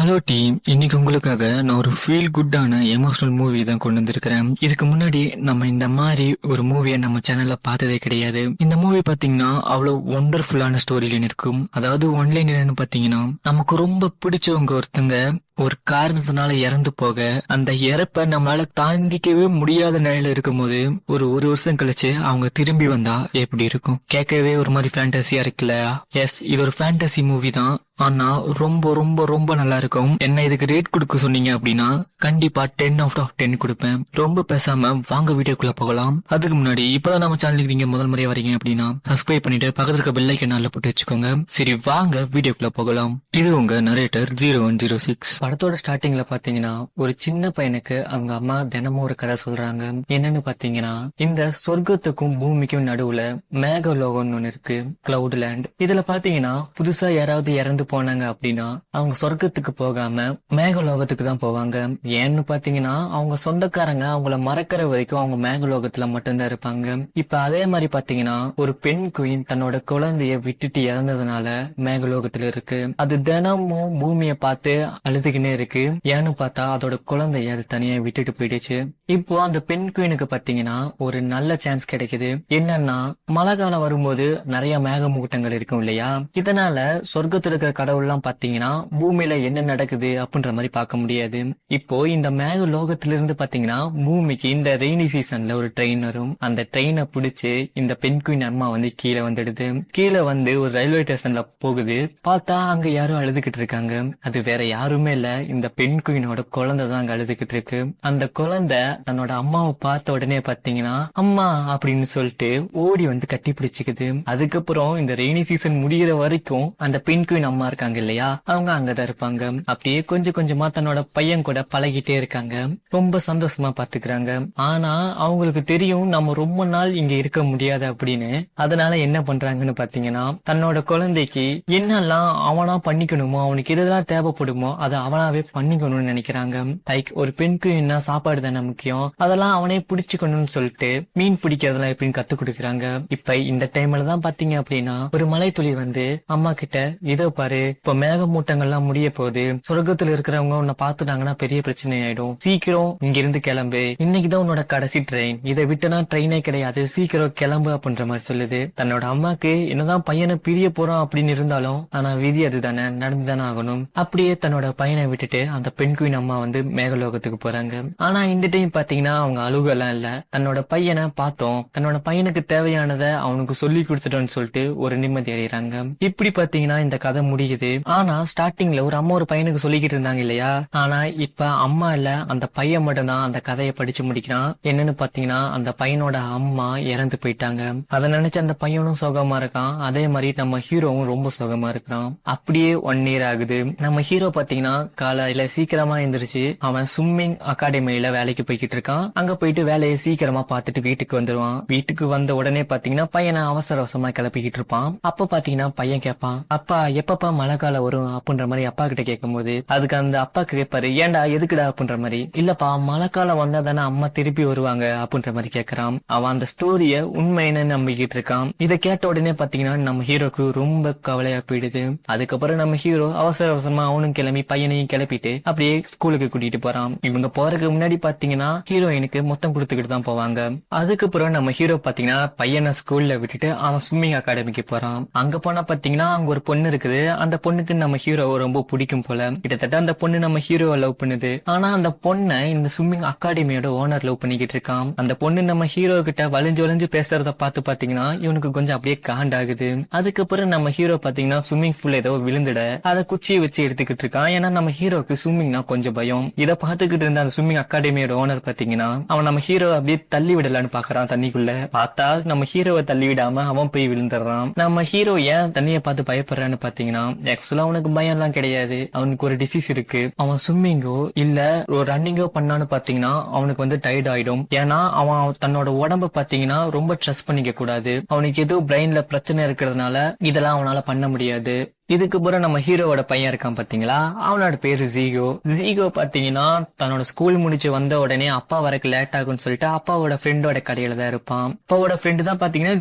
Hello team, இன்னைக்கு உங்களுக்காக நான் ஒரு ஃபீல் குட்டான எமோஷனல் மூவி தான் கொண்டு வந்திருக்கிறேன். இதுக்கு முன்னாடி நம்ம இந்த மாதிரி ஒரு மூவியை நம்ம சேனல்ல பார்த்ததே கிடையாது. இந்த மூவி பாத்தீங்கன்னா அவ்வளவு ஒண்டர்ஃபுல்லான ஸ்டோரி லைன் இருக்கும். அதாவது ஒன்லைன் என்னன்னு பாத்தீங்கன்னா, நமக்கு ரொம்ப பிடிச்சவங்க ஒருத்தங்க ஒரு காரணத்தினால இறந்து போக, அந்த இறப்ப நம்மளால தாங்கிக்கவே முடியாத நிலையில இருக்கும் போது ஒரு வருஷம் கழிச்சு அவங்க திரும்பி வந்தா எப்படி இருக்கும்? கேட்கவே ஒரு மாதிரி ஃபேண்டசியா இருக்குல்ல? எஸ், இது ஒரு ஃபேண்டசி மூவி தான். ஆனா ரொம்ப ரொம்ப ரொம்ப நல்லா இருக்கும். என்ன இதுக்கு ரேட் கொடுக்க சொன்னீங்க அப்படின்னா கண்டிப்பா 10 out of 10 கொடுப்பேன். ரொம்ப பேசாம வாங்க வீடியோக்குள்ள போகலாம். அதுக்கு முன்னாடி இப்பதான் நம்ம சேனலுக்கு நீங்க முதல் முறையா வரீங்க அப்படின்னா சப்ஸ்கிரைப் பண்ணிட்டு பக்கத்துல இருக்க பெல் ஐகான் நல்ல போட்டு வச்சுக்கோங்க. சரி, வாங்க வீடியோக்குள்ள போகலாம். இது உங்க நரேட்டர் 0106. படத்தோட ஸ்டார்டிங்ல பாத்தீங்கன்னா ஒரு சின்ன பையனுக்கு அவங்க அம்மா தினமும் ஒரு கதை சொல்றாங்க. என்னன்னு பாத்தீங்கன்னா, இந்த சொர்க்கத்துக்கும் பூமிக்கும் நடுவுல மேகலோகம்னு ஒண்ணு இருக்கு, கிளவுட் லேண்ட். இதுல பாத்தீங்கன்னா புதுசா யாராவது இறந்து போனாங்க அப்படின்னா அவங்க சொர்க்கத்துக்கு போகாம மேகலோகத்துக்கு தான் போவாங்க. ஏன்னு பாத்தீங்கன்னா அவங்க சொந்தக்காரங்க அவங்கள மறக்கிற வரைக்கும் அவங்க மேகலோகத்துல மட்டும்தான் இருப்பாங்க. இப்ப அதே மாதிரி பாத்தீங்கன்னா ஒரு பெண் குயின் தன்னோட குழந்தைய விட்டுட்டு இறந்ததுனால மேகலோகத்துல இருக்கு. அது தினமும் பூமியை பார்த்து அழுதுகினே இருக்கு. ஏன்னு பார்த்தா அதோட குழந்தைய அது தனியா விட்டுட்டு போயிடுச்சு. இப்போ அந்த பெண் குயினுக்கு பாத்தீங்கன்னா ஒரு நல்ல சான்ஸ் கிடைக்குது. என்னன்னா, மழை காலம் வரும்போது நிறைய மேகமூட்டங்கள் இருக்கும் இல்லையா? இதனால சொர்க்கத்துல இருக்கிற கடவுள்லாம் பாத்தீங்கன்னா பூமியில என்ன நடக்குது அப்படின்ற மாதிரி பார்க்க முடியாது. இப்போ இந்த மேக லோகத்திலிருந்து பாத்தீங்கன்னா பூமிக்கு இந்த ரெய்னி சீசன்ல ஒரு ட்ரெயின் வரும். அந்த ட்ரெயினை பிடிச்சு இந்த பெண் குயின் அம்மா வந்து கீழே வந்துடுது. கீழே வந்து ஒரு ரயில்வே ஸ்டேஷன்ல போகுது. பார்த்தா அங்க யாரும் அழுதுகிட்டு இருக்காங்க. அது வேற யாருமே இல்ல, இந்த பெண் குயினோட குழந்தை தான் அங்க அழுதுகிட்டு இருக்கு. அந்த குழந்தை தன்னோட அம்மாவை பார்த்த உடனே பாத்தீங்கன்னா அம்மா அப்படின்னு சொல்லிட்டு ஓடி வந்து கட்டி பிடிச்சுக்குது. அதுக்கப்புறம் இந்த ரெய்னி சீசன் முடிகிற வரைக்கும் அந்த பெண் குயின் அம்மா இருக்காங்க இல்லையா, அவங்க அங்கதான் இருப்பாங்க. அப்படியே கொஞ்சம் கொஞ்சமா தன்னோட பையன் கூட பழகிட்டே இருக்காங்க. ரொம்ப சந்தோஷமா பாத்துக்கிறாங்க. ஆனா அவங்களுக்கு தெரியும் நம்ம ரொம்ப நாள் இங்க இருக்க முடியாது அப்படின்னு. அதனால என்ன பண்றாங்கன்னு பாத்தீங்கன்னா, தன்னோட குழந்தைக்கு என்னெல்லாம் அவனா பண்ணிக்கணுமோ, அவனுக்கு எதெல்லாம் தேவைப்படுமோ அதை அவனாவே பண்ணிக்கணும்னு நினைக்கிறாங்க. லைக் ஒரு பெண்க்கு என்ன சாப்பாடு தானே முக்கியம், அதெல்லாம் அவனே பிடிச்சுக்கணும்னு சொல்லிட்டு மீன் பிடிக்கிறதெல்லாம் எப்படின்னு கத்து கொடுக்குறாங்க. இப்ப இந்த டைம்ல தான் பாத்தீங்க அப்படின்னா ஒரு மலை துளி வந்து அம்மா கிட்ட, இதோ பாரு, இப்ப மேகமூட்டங்கள்லாம் முடிய போகுது, சொர்க்கத்துல இருக்கிறவங்க உன்னை பாத்துட்டாங்கன்னா பெரிய பிரச்சனை ஆயிடும், சீக்கிரம் இங்க இருந்து கிளம்பு, இன்னைக்குதான் உன்னோட கடைசி ட்ரெயின், இதை விட்டனா ட்ரெயினே கிடையாது, சீக்கிரம் கிளம்பு அப்படின்ற மாதிரி சொல்லுது. தன்னோட அம்மாக்கு என்னதான் பையனை பிரிய போறோம் அப்படின்னு இருந்தாலும் ஆனா விதி அதுதானே, நடந்துதானே ஆகணும். அப்படியே தன்னோட பையனை விட்டுட்டு அந்த பெண் குயின் அம்மா வந்து மேகலோகத்துக்கு போறாங்க. ஆனா இந்த டைம் பாத்தீங்கன்னா அவங்க அழுகெல்லாம் இல்ல, தன்னோட பையனை பார்த்தோம், தன்னோட பையனுக்கு தேவையானதை அவனுக்கு சொல்லி கொடுத்துட்டோம்னு சொல்லிட்டு ஒரு நிம்மதி அடைகிறாங்க. இப்படி பாத்தீங்கன்னா இந்த கதை முடியுது. ஆனா ஸ்டார்டிங்ல ஒரு அம்மா ஒரு பையனுக்கு சொல்லிக்கிட்டு இருந்தாங்க இல்லையா, ஆனா இப்ப அம்மா இல்ல, அந்த பையன் மட்டும் தான் அந்த கதையை படிச்சு முடிக்கிறான். என்னன்னு பாத்தீங்கன்னா அந்த பையனோட அம்மா இறந்து போயிட்டாங்க. அதை நினைச்சு அந்த பையனும் சோகமா இருக்கான். அதே மாதிரி நம்ம ஹீரோவும் ரொம்ப சோகமா இருக்கிறான். அப்படியே 1 year ஆகுது. நம்ம ஹீரோ பாத்தீங்கன்னா காலையில சீக்கிரமா எந்திரிச்சு அவன் ஸ்விம்மிங் அகாடமியில வேலைக்கு போய்கிட்டு இருக்கான். அங்க போயிட்டு வேலையை சீக்கிரமா பார்த்துட்டு வீட்டுக்கு வந்துருவான். வீட்டுக்கு வந்த உடனே பாத்தீங்கன்னா பையனை அவசர அவசரமா கிளப்பிக்கிட்டு இருப்பான். அப்ப பாத்தீங்கன்னா பையன் கேட்பான், அப்பா எப்பப்பா மழை காலம் வரும் அப்படின்ற மாதிரி அப்பா கிட்ட கேட்கும் போது அதுக்கு அந்த அப்பா கேட்பாரு, ஏன்டா எதுக்குடா அப்படின்ற மாதிரி. இல்லப்பா, மழை காலம் வந்தா தானே அம்மா திருப்பி வருவாங்க அப்படின்ற மாதிரி கேட்கறான். அவன் அந்த ஸ்டோரிய உண்மைன்னு நம்பிக்கிட்டு இருக்கான். இதை கேட்ட உடனே பாத்தீங்கன்னா நம்ம ஹீரோக்கு ரொம்ப கவலையா போயிடுது. அதுக்கப்புறம் நம்ம ஹீரோ அவசர அவசரமா அவனும் கிளம்பி பையனையும் கிளப்பிட்டு அப்படியே ஸ்கூலுக்கு கூட்டிட்டு போறான். இவங்க போறதுக்கு முன்னாடி பாத்தீங்கன்னா ஹீரோயினுக்கு மொத்தம் கொடுத்துக்கிட்டு தான் போவாங்க. அதுக்கப்புறம் நம்ம ஹீரோ பாத்தீங்கன்னா பையனை ஸ்கூல்ல விட்டுட்டு அவன் ஸ்விம்மிங் அகாடமிக்கு போறான். அங்க போனா பாத்தீங்கன்னா அங்க ஒரு பொண்ணு இருக்குது. அந்த பொண்ணுக்கு நம்ம ஹீரோவை ரொம்ப பிடிக்கும் போல. கிட்டத்தட்ட அந்த பொண்ணு நம்ம ஹீரோவை லவ் பண்ணுது. ஆனா அந்த பொண்ணை இந்த ஸ்விம்மிங் அகாடமியோட ஓனர் லவ் பண்ணிக்கிட்டு இருக்கான். அந்த பொண்ணு நம்ம ஹீரோ கிட்ட வளைஞ்சு வளைஞ்சு பேசுறத பார்த்து பாத்தீங்கன்னா இவனுக்கு கொஞ்சம் அப்படியே காண்டாகுது. அதுக்கப்புறம் நம்ம ஹீரோ பாத்தீங்கன்னா ஸ்விம்மிங் பூல் ஏதோ விழுந்துட அதை குச்சியை வச்சு எடுத்துக்கிட்டு இருக்கான். ஏன்னா நம்ம ஹீரோக்கு ஸ்விம்மிங்னா கொஞ்சம் பயம். இதை பார்த்துக்கிட்டு இருந்த அந்த ஸ்விம்மிங் அகாடமியோட ஓனர் பாத்தீங்கன்னா அவன் நம்ம ஹீரோ அப்படியே தள்ளி விடலான்னு பாக்குறான் தண்ணிக்குள்ள. பார்த்தா நம்ம ஹீரோவை தள்ளி விடாம அவன் போய் விழுந்துடுறான். நம்ம ஹீரோ ஏன் தண்ணியை பார்த்து பயப்படுறான்னு பாத்தீங்கன்னா, ஆக்சுவலா அவனுக்கு பயம் எல்லாம் கிடையாது, அவனுக்கு ஒரு டிசீஸ் இருக்கு. அவன் ஸ்விம்மிங்கோ இல்ல ஒரு ரன்னிங்கோ பண்ணான்னு பாத்தீங்கன்னா அவனுக்கு வந்து டயர்ட் ஆயிடும். ஏன்னா அவன் தன்னோட உடம்ப பாத்தீங்கன்னா ரொம்ப ஸ்ட்ரெஸ் பண்ணிக்க கூடாது. அவனுக்கு ஏதோ பிரெயின்ல பிரச்சனை இருக்கிறதுனால இதெல்லாம் அவனால பண்ண முடியாது. இதுக்கப்புறம் நம்ம ஹீரோவோட பையன் இருக்கான் பாத்தீங்களா, அவனோட பேரு ஜீகோ. ஜீகோ பாத்தீங்கன்னா தன்னோட ஸ்கூல் முடிச்சு வந்த உடனே அப்பா வரக்கு லேட் ஆகும்னு சொல்லிட்டு அப்பாவோட ஃப்ரெண்டோட கடையில தான் இருப்பான். அப்பாவோட ஃப்ரெண்டு தான் பாத்தீங்கன்னா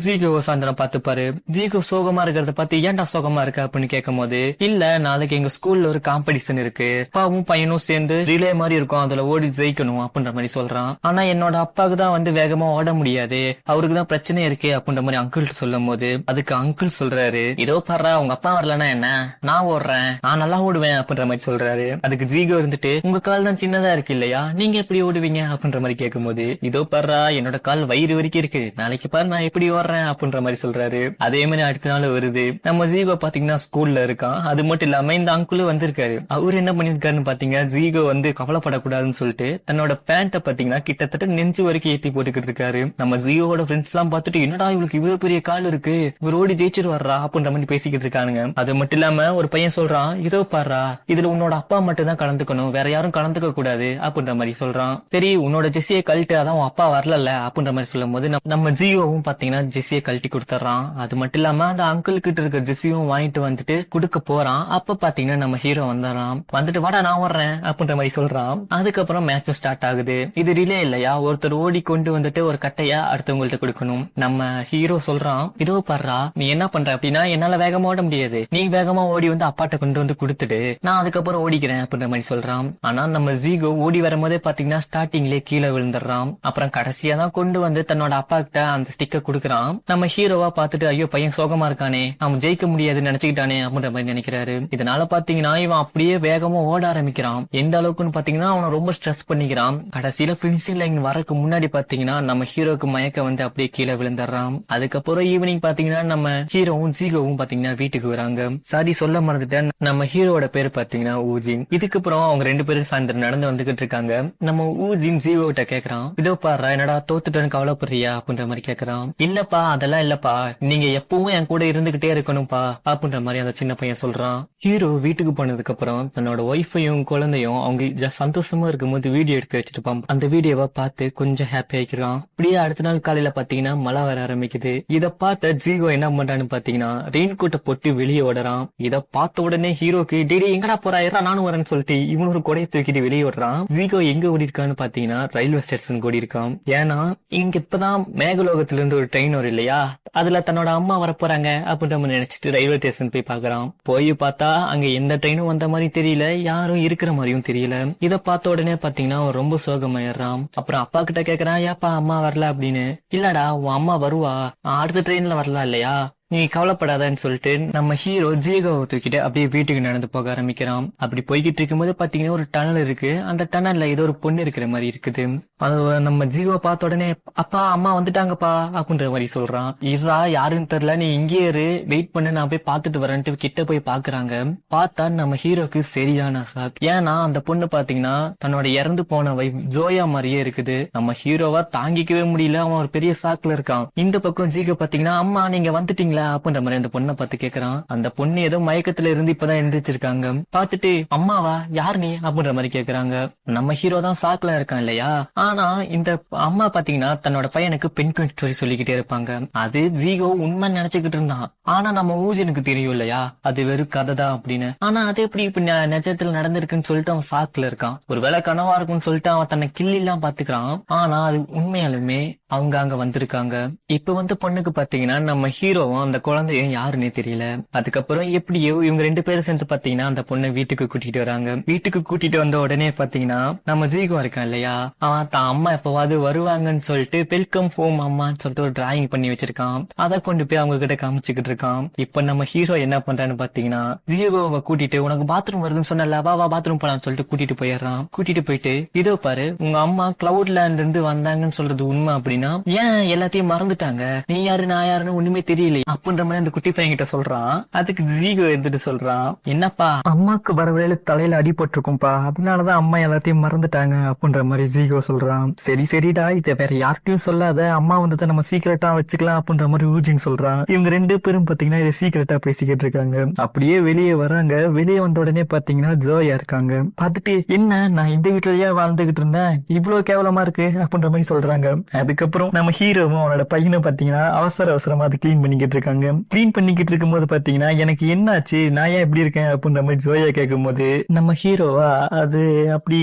ஜீகோ சாயந்தரம் பாத்துப்பாரு. ஜீகோ சோகமா இருக்கிறத பார்த்து ஏன்டா சோகமா இருக்க அப்படின்னு கேட்கும் போது, இல்ல நாளைக்கு எங்க ஸ்கூல்ல ஒரு காம்படிஷன் இருக்கு, அப்பாவும் பையனும் சேர்ந்து ரிலே மாதிரி இருக்கும், அதுல ஓடி ஜெயிக்கணும் அப்படின்ற மாதிரி சொல்றான். ஆனா என்னோட அப்பாவுக்கு தான் வந்து வேகமா ஓட முடியாது, அவருக்கு தான் பிரச்சனை இருக்கு அப்படின்ற மாதிரி அங்கிள் சொல்லும் போது அதுக்கு அங்கிள் சொல்றாரு, இதோ பாரு உங்க அப்பா வரலன்னா என்ன, நான் ஓடுறேன், நான் நல்லா ஓடுவேன் அப்படின்ற மாதிரி சொல்றாரு. அதுக்கு ஜீகோ இருந்துட்டு, உங்க கால் தான் சின்னதா இருக்கு இல்லையா, நீங்க எப்படி ஓடுவீங்க அப்படின்ற மாதிரி கேட்கும் போது, இதோ பாரு என்னோட கால் வயிறு வரைக்கும் இருக்கு, நாளைக்கு பாரு நான் எப்படி ஓடுறேன் அப்படின்ற மாதிரி சொல்றாரு. அதே மாதிரி அடுத்த நாள் வருது. நம்ம ஜீகோ பாத்தீங்கன்னா ஸ்கூல்ல இருக்கான். அது மட்டும் இல்லாம இந்த அங்குளும் வந்திருக்காரு. அவரு என்ன பண்ணிருக்காருன்னு பாத்தீங்கன்னா, ஜீகோ வந்து கவலைப்படக்கூடாதுன்னு சொல்லிட்டு தன்னோட பேண்ட பாத்தீங்கன்னா கிட்டத்தட்ட நெஞ்சு வரைக்கும் ஏத்தி போட்டுக்கிட்டு இருக்காரு. நம்ம ஜீவோட ஃப்ரெண்ட்ஸ் எல்லாம் பாத்துட்டு, என்னடா இவளுக்கு இவ்வளவு பெரிய கால் இருக்கு, இவர் ஓடி ஜெயிச்சிட்டு வர்றா அப்படின்ற மாதிரி பேசிக்கிட்டு இருக்கானுங்க. அது மட்டும் இல்லாம ஒரு பையன் சொல்றான், இதோ பாரு இதுல உன்னோட அப்பா மட்டும் தான் கலந்துக்கணும், வேற யாரும் கலந்துக்க கூடாது அப்படின்ற மாதிரி சொல்றான். சரி உன்னோட ஜெஸ்ஸியை கழட்டு, அதான் உன் அப்பா வரல அப்படின்ற மாதிரி சொல்லும் போது நம்ம ஜியோவும் பாத்தீங்கன்னா ஜெஸ்ஸியை கழட்டி கொடுத்துறான். அது மட்டும் இல்லாம அந்த அங்கிள் கிட்ட இருக்க ஜெஸ்ஸியும் வாங்கிட்டு வந்துட்டு குடுக்க போறான். அப்ப பாத்தீங்கன்னா நம்ம ஹீரோ வந்துடுறான். வந்துட்டு வாடா நான் வர்றேன் அப்படின்ற மாதிரி சொல்றான். அதுக்கப்புறம் மேட்சும் ஸ்டார்ட் ஆகுது. இது ரிலே இல்லையா, ஒருத்தர் ஓடி கொண்டு வந்துட்டு ஒரு கட்டையா அடுத்தவங்கள்ட்ட கொடுக்கணும். நம்ம ஹீரோ சொல்றான், இதோ பாடுறா நீ என்ன பண்ற அப்படின்னா, என்னால வேகமா ஓட முடியாது, நீ வேகமா ஓடி வந்து அப்பாட்ட கொண்டு வந்து கொடுத்துட்டு நான் அதுக்கப்புறம் ஓடிக்கிறேன் அப்படின்ற மாதிரி சொல்றான். ஆனா நம்ம ஜீகோ ஓடி வரும்போதே பாத்தீங்கன்னா ஸ்டார்டிங்லேயே கீழே விழுந்துடுறான். அப்புறம் கடைசியா தான் கொண்டு வந்து தன்னோட அப்பா கிட்ட அந்த ஸ்டிக்கை கொடுக்கறான். நம்ம ஹீரோவா பாத்துட்டு, ஐயோ பையன் சோகமா இருக்கானே, அவன் ஜெயிக்க முடியாதுன்னு நினைச்சுக்கிட்டானே அப்படின்ற மாதிரி நினைக்கிறாரு. இதனால பாத்தீங்கன்னா இவன் அப்படியே வேகமா ஓட ஆரம்பிக்கிறான். எந்த அளவுக்குன்னு பாத்தீங்கன்னா அவனை ரொம்ப ஸ்ட்ரெஸ் பண்ணிக்கிறான். கடைசியில பினிஷிங் லைன் வரக்கு முன்னாடி பாத்தீங்கன்னா நம்ம ஹீரோக்கு மயக்க வந்து அப்படியே கீழே விழுந்துடுறான். அதுக்கப்புறம் ஈவினிங் பாத்தீங்கன்னா நம்ம ஹீரோவும் ஜீகோவும் பாத்தீங்கன்னா வீட்டுக்கு வராங்க. சாரி சொல்ல மறந்துட்டேன், நம்ம ஹீரோட பேரு பாத்தீங்கன்னா ஊஜின். இதுக்கப்புறம் அவங்க ரெண்டு பேரும் சாயந்தரம் நடந்து வந்துகிட்டு இருக்காங்க. நம்ம ஊஜின் ஜீகோ கிட்ட கேக்குறான், இதோ பாரு என்னடா தோத்துட்டேன்னு கவலைப்படுறியா அப்படின்ற மாதிரி கேக்குறான். இல்லப்பா அதெல்லாம் இல்லப்பா, நீங்க எப்பவும் என் கூட இருந்துகிட்டே இருக்கணும்பா அப்படின்ற மாதிரி அந்த சின்ன பையன் சொல்றான். ஹீரோ வீட்டுக்கு போனதுக்கு அப்புறம் தன்னோட ஒய்ஃபையும் குழந்தையும் அவங்க சந்தோஷமா இருக்கும்போது வீடியோ எடுத்து வச்சிருப்பான். அந்த வீடியோவை பார்த்து கொஞ்சம் ஹாப்பி ஆகிக்கிறான். அப்படியே அடுத்த நாள் காலையில பாத்தீங்கன்னா மழை வர ஆரம்பிக்குது. இத பார்த்த ஜீகோ என்ன பண்றான்னு பாத்தீங்கன்னா ரெயின் கோட்டை போட்டு வெளியே ஓடுறான். இத பார்த்த உடனே ஹீரோக்கு, டேடி எங்கடா போறா, நானும் வரேன்னு சொல்லிட்டு இவனு ஒரு கொடையை தூக்கிட்டு வெளியே ஓடுறான். ஜீகோ எங்க ஓடி இருக்கான்னு பாத்தீங்கன்னா ரயில்வே ஸ்டேஷன் ஓடி இருக்கான். ஏன்னா இங்க இப்பதான் மேகலோகத்துல இருந்து ஒரு ட்ரெயின் வரும் இல்லையா, அதுல தன்னோட அம்மா வர போறாங்க அப்படின்ற மாதிரி நினைச்சிட்டு ரயில்வே ஸ்டேஷன் போய் பாக்குறான். போய் பார்த்தா அங்க எந்த ட்ரெயினும் வந்த மாதிரி தெரியல, யாரும் இருக்கிற மாதிரியும் தெரியல. இத பார்த்த உடனே பாத்தீங்கன்னா ரொம்ப சோகமாயிடுறான். அப்புறம் அப்பா கிட்ட கேக்குறான், ஏப்பா அம்மா வரல அப்படின்னு. இல்லடா உன் அம்மா வருவா, அடுத்த ட்ரெயின்ல வரலாம் இல்லையா, நீ கவலைப்படாதான்னு சொல்லிட்டு நம்ம ஹீரோ ஜீகோவை தூக்கிட்டு அப்படியே வீட்டுக்கு நடந்து போக ஆரம்பிக்கிறான். அப்படி போய்கிட்டு இருக்கும்போது பாத்தீங்கன்னா ஒரு டனல் இருக்கு. அந்த டனல்ல ஏதோ ஒரு பொண்ணு இருக்கிற மாதிரி இருக்குது. அது நம்ம ஜீகோ பார்த்த உடனே, அப்பா அம்மா வந்துட்டாங்கப்பா அப்படின்ற மாதிரி சொல்றான். இருடா யாருன்னு தெரியல, நீ இங்கே இரு, வெயிட் பண்ணு, நான் போய் பாத்துட்டு வரேன்ட்டு கிட்ட போய் பாக்குறாங்க. பார்த்தா நம்ம ஹீரோக்கு சரியான ஷாக். ஏன்னா அந்த பொண்ணு பாத்தீங்கன்னா தன்னோட இறந்து போன வைஃப் ஜோயா மாதிரியே இருக்குது. நம்ம ஹீரோவா தாங்கிக்கவே முடியல, அவன் ஒரு பெரிய ஷாக்ல இருக்கான். இந்த பக்கம் ஜீகோ பாத்தீங்கன்னா, அம்மா நீங்க வந்துட்டீங்களா அப்படின்ற மாதிரி அந்த பொண்ணை பார்த்து கேக்குறான். அந்த பொண்ணு ஏதோ மயக்கத்துல இருந்து இப்பதான் எந்திரிச்சிருக்காங்க. பாத்துட்டு, அம்மாவா யார் நீ அப்படின்ற மாதிரி கேக்குறாங்க. நம்ம ஹீரோ தான் ஷாக்ல இருக்கான் இல்லையா. ஆனா இந்த அம்மா பாத்தீங்கன்னா தன்னோட பையனுக்கு பெண் ஸ்டோரி சொல்லிக்கிட்டே இருப்பாங்க. அது ஜீகோ உண்மை நினைச்சுக்கிட்டு இருந்தான். ஆனா நம்ம ஊஜனுக்கு தெரியும் இல்லையா அது வெறும் கதை தான் அப்படின்னு. ஆனா அது எப்படி இப்ப நிஜத்துல நடந்திருக்குன்னு சொல்லிட்டு அவன் ஷாக்ல இருக்கான். ஒருவேளை கனவா இருக்குன்னு சொல்லிட்டு அவன் தன்னை கிள்ளி எல்லாம் பாத்துக்கிறான். ஆனா அது உண்மையாலுமே அவங்க அங்க வந்திருக்காங்க. இப்ப வந்து பொண்ணுக்கு பாத்தீங்கன்னா நம்ம ஹீரோவும் அந்த குழந்தையும் யாருன்னே தெரியல. அதுக்கப்புறம் எப்படியோ இவங்க ரெண்டு பேரும் சேர்ந்து பாத்தீங்கன்னா அந்த பொண்ணை வீட்டுக்கு கூட்டிட்டு வராங்க. வீட்டுக்கு கூட்டிட்டு வந்த உடனே பாத்தீங்கன்னா நம்ம ஜீகோ இருக்கான் இல்லையா, அவன் தான் அம்மா எப்பவாது வருவாங்கன்னு சொல்லிட்டு வெல்கம் ஹோம் அம்மான்னு சொல்லிட்டு ஒரு டிராயிங் பண்ணி வச்சிருக்கான். அதை கொண்டு போய் அவங்க கிட்ட காமிச்சுக்கிட்டு இருக்கான். இப்ப நம்ம ஹீரோ என்ன பண்றான்னு பாத்தீங்கன்னா ஜீகோவை கூட்டிட்டு, உனக்கு பாத்ரூம் வருதுன்னு சொன்னல, வா பாத்ரூம் போலான்னு சொல்லிட்டு கூட்டிட்டு போயிடுறான். கூட்டிட்டு போயிட்டு, இதோ பாரு உங்க அம்மா கிளவுட் லேண்ட்ல இருந்து வந்தாங்கன்னு சொல்றது உண்மை அப்படின்னா ஏன் எல்லாத்தையும் மறந்துட்டாங்க, நீ யாரு நான் யாருன்னு ஒண்ணுமே தெரியல அப்படின்ற மாதிரி அந்த குட்டி பையன் கிட்ட சொல்றான். அதுக்கு ஜீகோ எடுத்துட்டு சொல்றான், என்னப்பா அம்மாக்கு வரவேல தலையில அடிபட்டிருக்கும்பா, அதனாலதான் அம்மா எல்லாத்தையும் மறந்துட்டாங்க அப்படின்ற மாதிரி ஜீகோ சொல்றான். சொல்றான். சரி சரிடா, இதை வேற யார்கிட்டயும் சொல்லாத, அம்மா வந்ததை நம்ம சீக்கிரட்டா வச்சுக்கலாம் அப்படின்ற மாதிரி ஊஜின் சொல்றான். இவங்க ரெண்டு பேரும் பாத்தீங்கன்னா இதை சீக்கிரட்டா பேசிக்கிட்டு இருக்காங்க. அப்படியே வெளியே வராங்க. வெளியே வந்த உடனே பாத்தீங்கன்னா ஜோயா இருக்காங்க. பார்த்துட்டு, என்ன நான் இந்த வீட்டுலயே வாழ்ந்துகிட்டு இருந்தேன், இவ்வளவு கேவலமா இருக்கு அப்படின்ற மாதிரி சொல்றாங்க. அதுக்கப்புறம் நம்ம ஹீரோவும் அவனோட பையனை பாத்தீங்கன்னா அவசர அவசரமா அதை கிளீன் பண்ணிக்கிட்டு இருக்காங்க. கிளீன் பண்ணிக்கிட்டு இருக்கும் போது பாத்தீங்கன்னா, எனக்கு என்னாச்சு, நான் ஏன் இப்படி இருக்கேன் அப்படின்ற மாதிரி ஜோயா கேட்கும் போது நம்ம ஹீரோவா அது அப்படி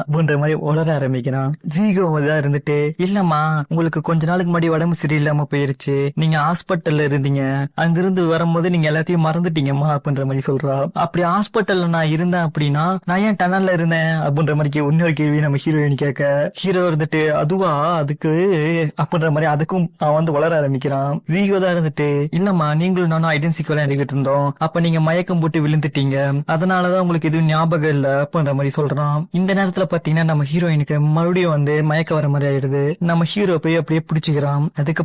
அப்படின்ற மாதிரி உளர ஆரம்பிக்கிறான். ஜீகோவா இருந்துட்டு, இல்லம்மா உங்களுக்கு கொஞ்ச நாளுக்கு முன்னாடி உடம்பு சரியில்லாம போயிருச்சு, நீங்க ஹாஸ்பிட்டல்ல இருந்தீங்க, அங்கிருந்து வரும்போது நீங்க எல்லாத்தையும் மறந்துட்டீங்கம்மா அப்படின்ற மாதிரி சொல்றா. அப்படி ஹாஸ்பிட்டல்ல நான் இருந்தேன் அப்படின்னா நான் ஏன் டனல்ல இருந்தேன் அப்படின்ற மாதிரி இன்னொரு கேள்வி நம்ம ஹீரோயின் கேட்க, ஹீரோ இருந்துட்டு அதுவா அதுக்கு அப்படின்ற மாதிரி அதுக்கும் அவன் வந்து வளர ஆரம்பிக்கிறான். ஜீகோ தான் இருந்துட்டு, இல்லம்மா நீங்களும் நானும் ஐடென்சிக்கு விளையாடிக்கிட்டு இருந்தோம், அப்ப நீங்க மயக்கம் போட்டு விழுந்துட்டீங்க, அதனாலதான் உங்களுக்கு எதுவும் ஞாபகம் இல்ல அப்படின்ற மாதிரி சொல்றான். இந்த நேரத்துல பாத்தீங்கன்னா நம்ம ஹீரோயினுக்கு மறுபடியும் வந்து மயக்க வர மாதிரி ஆயிடுது. நம்ம ஹீரோ போய் அப்படியே பிடிச்சுக்கிறான்.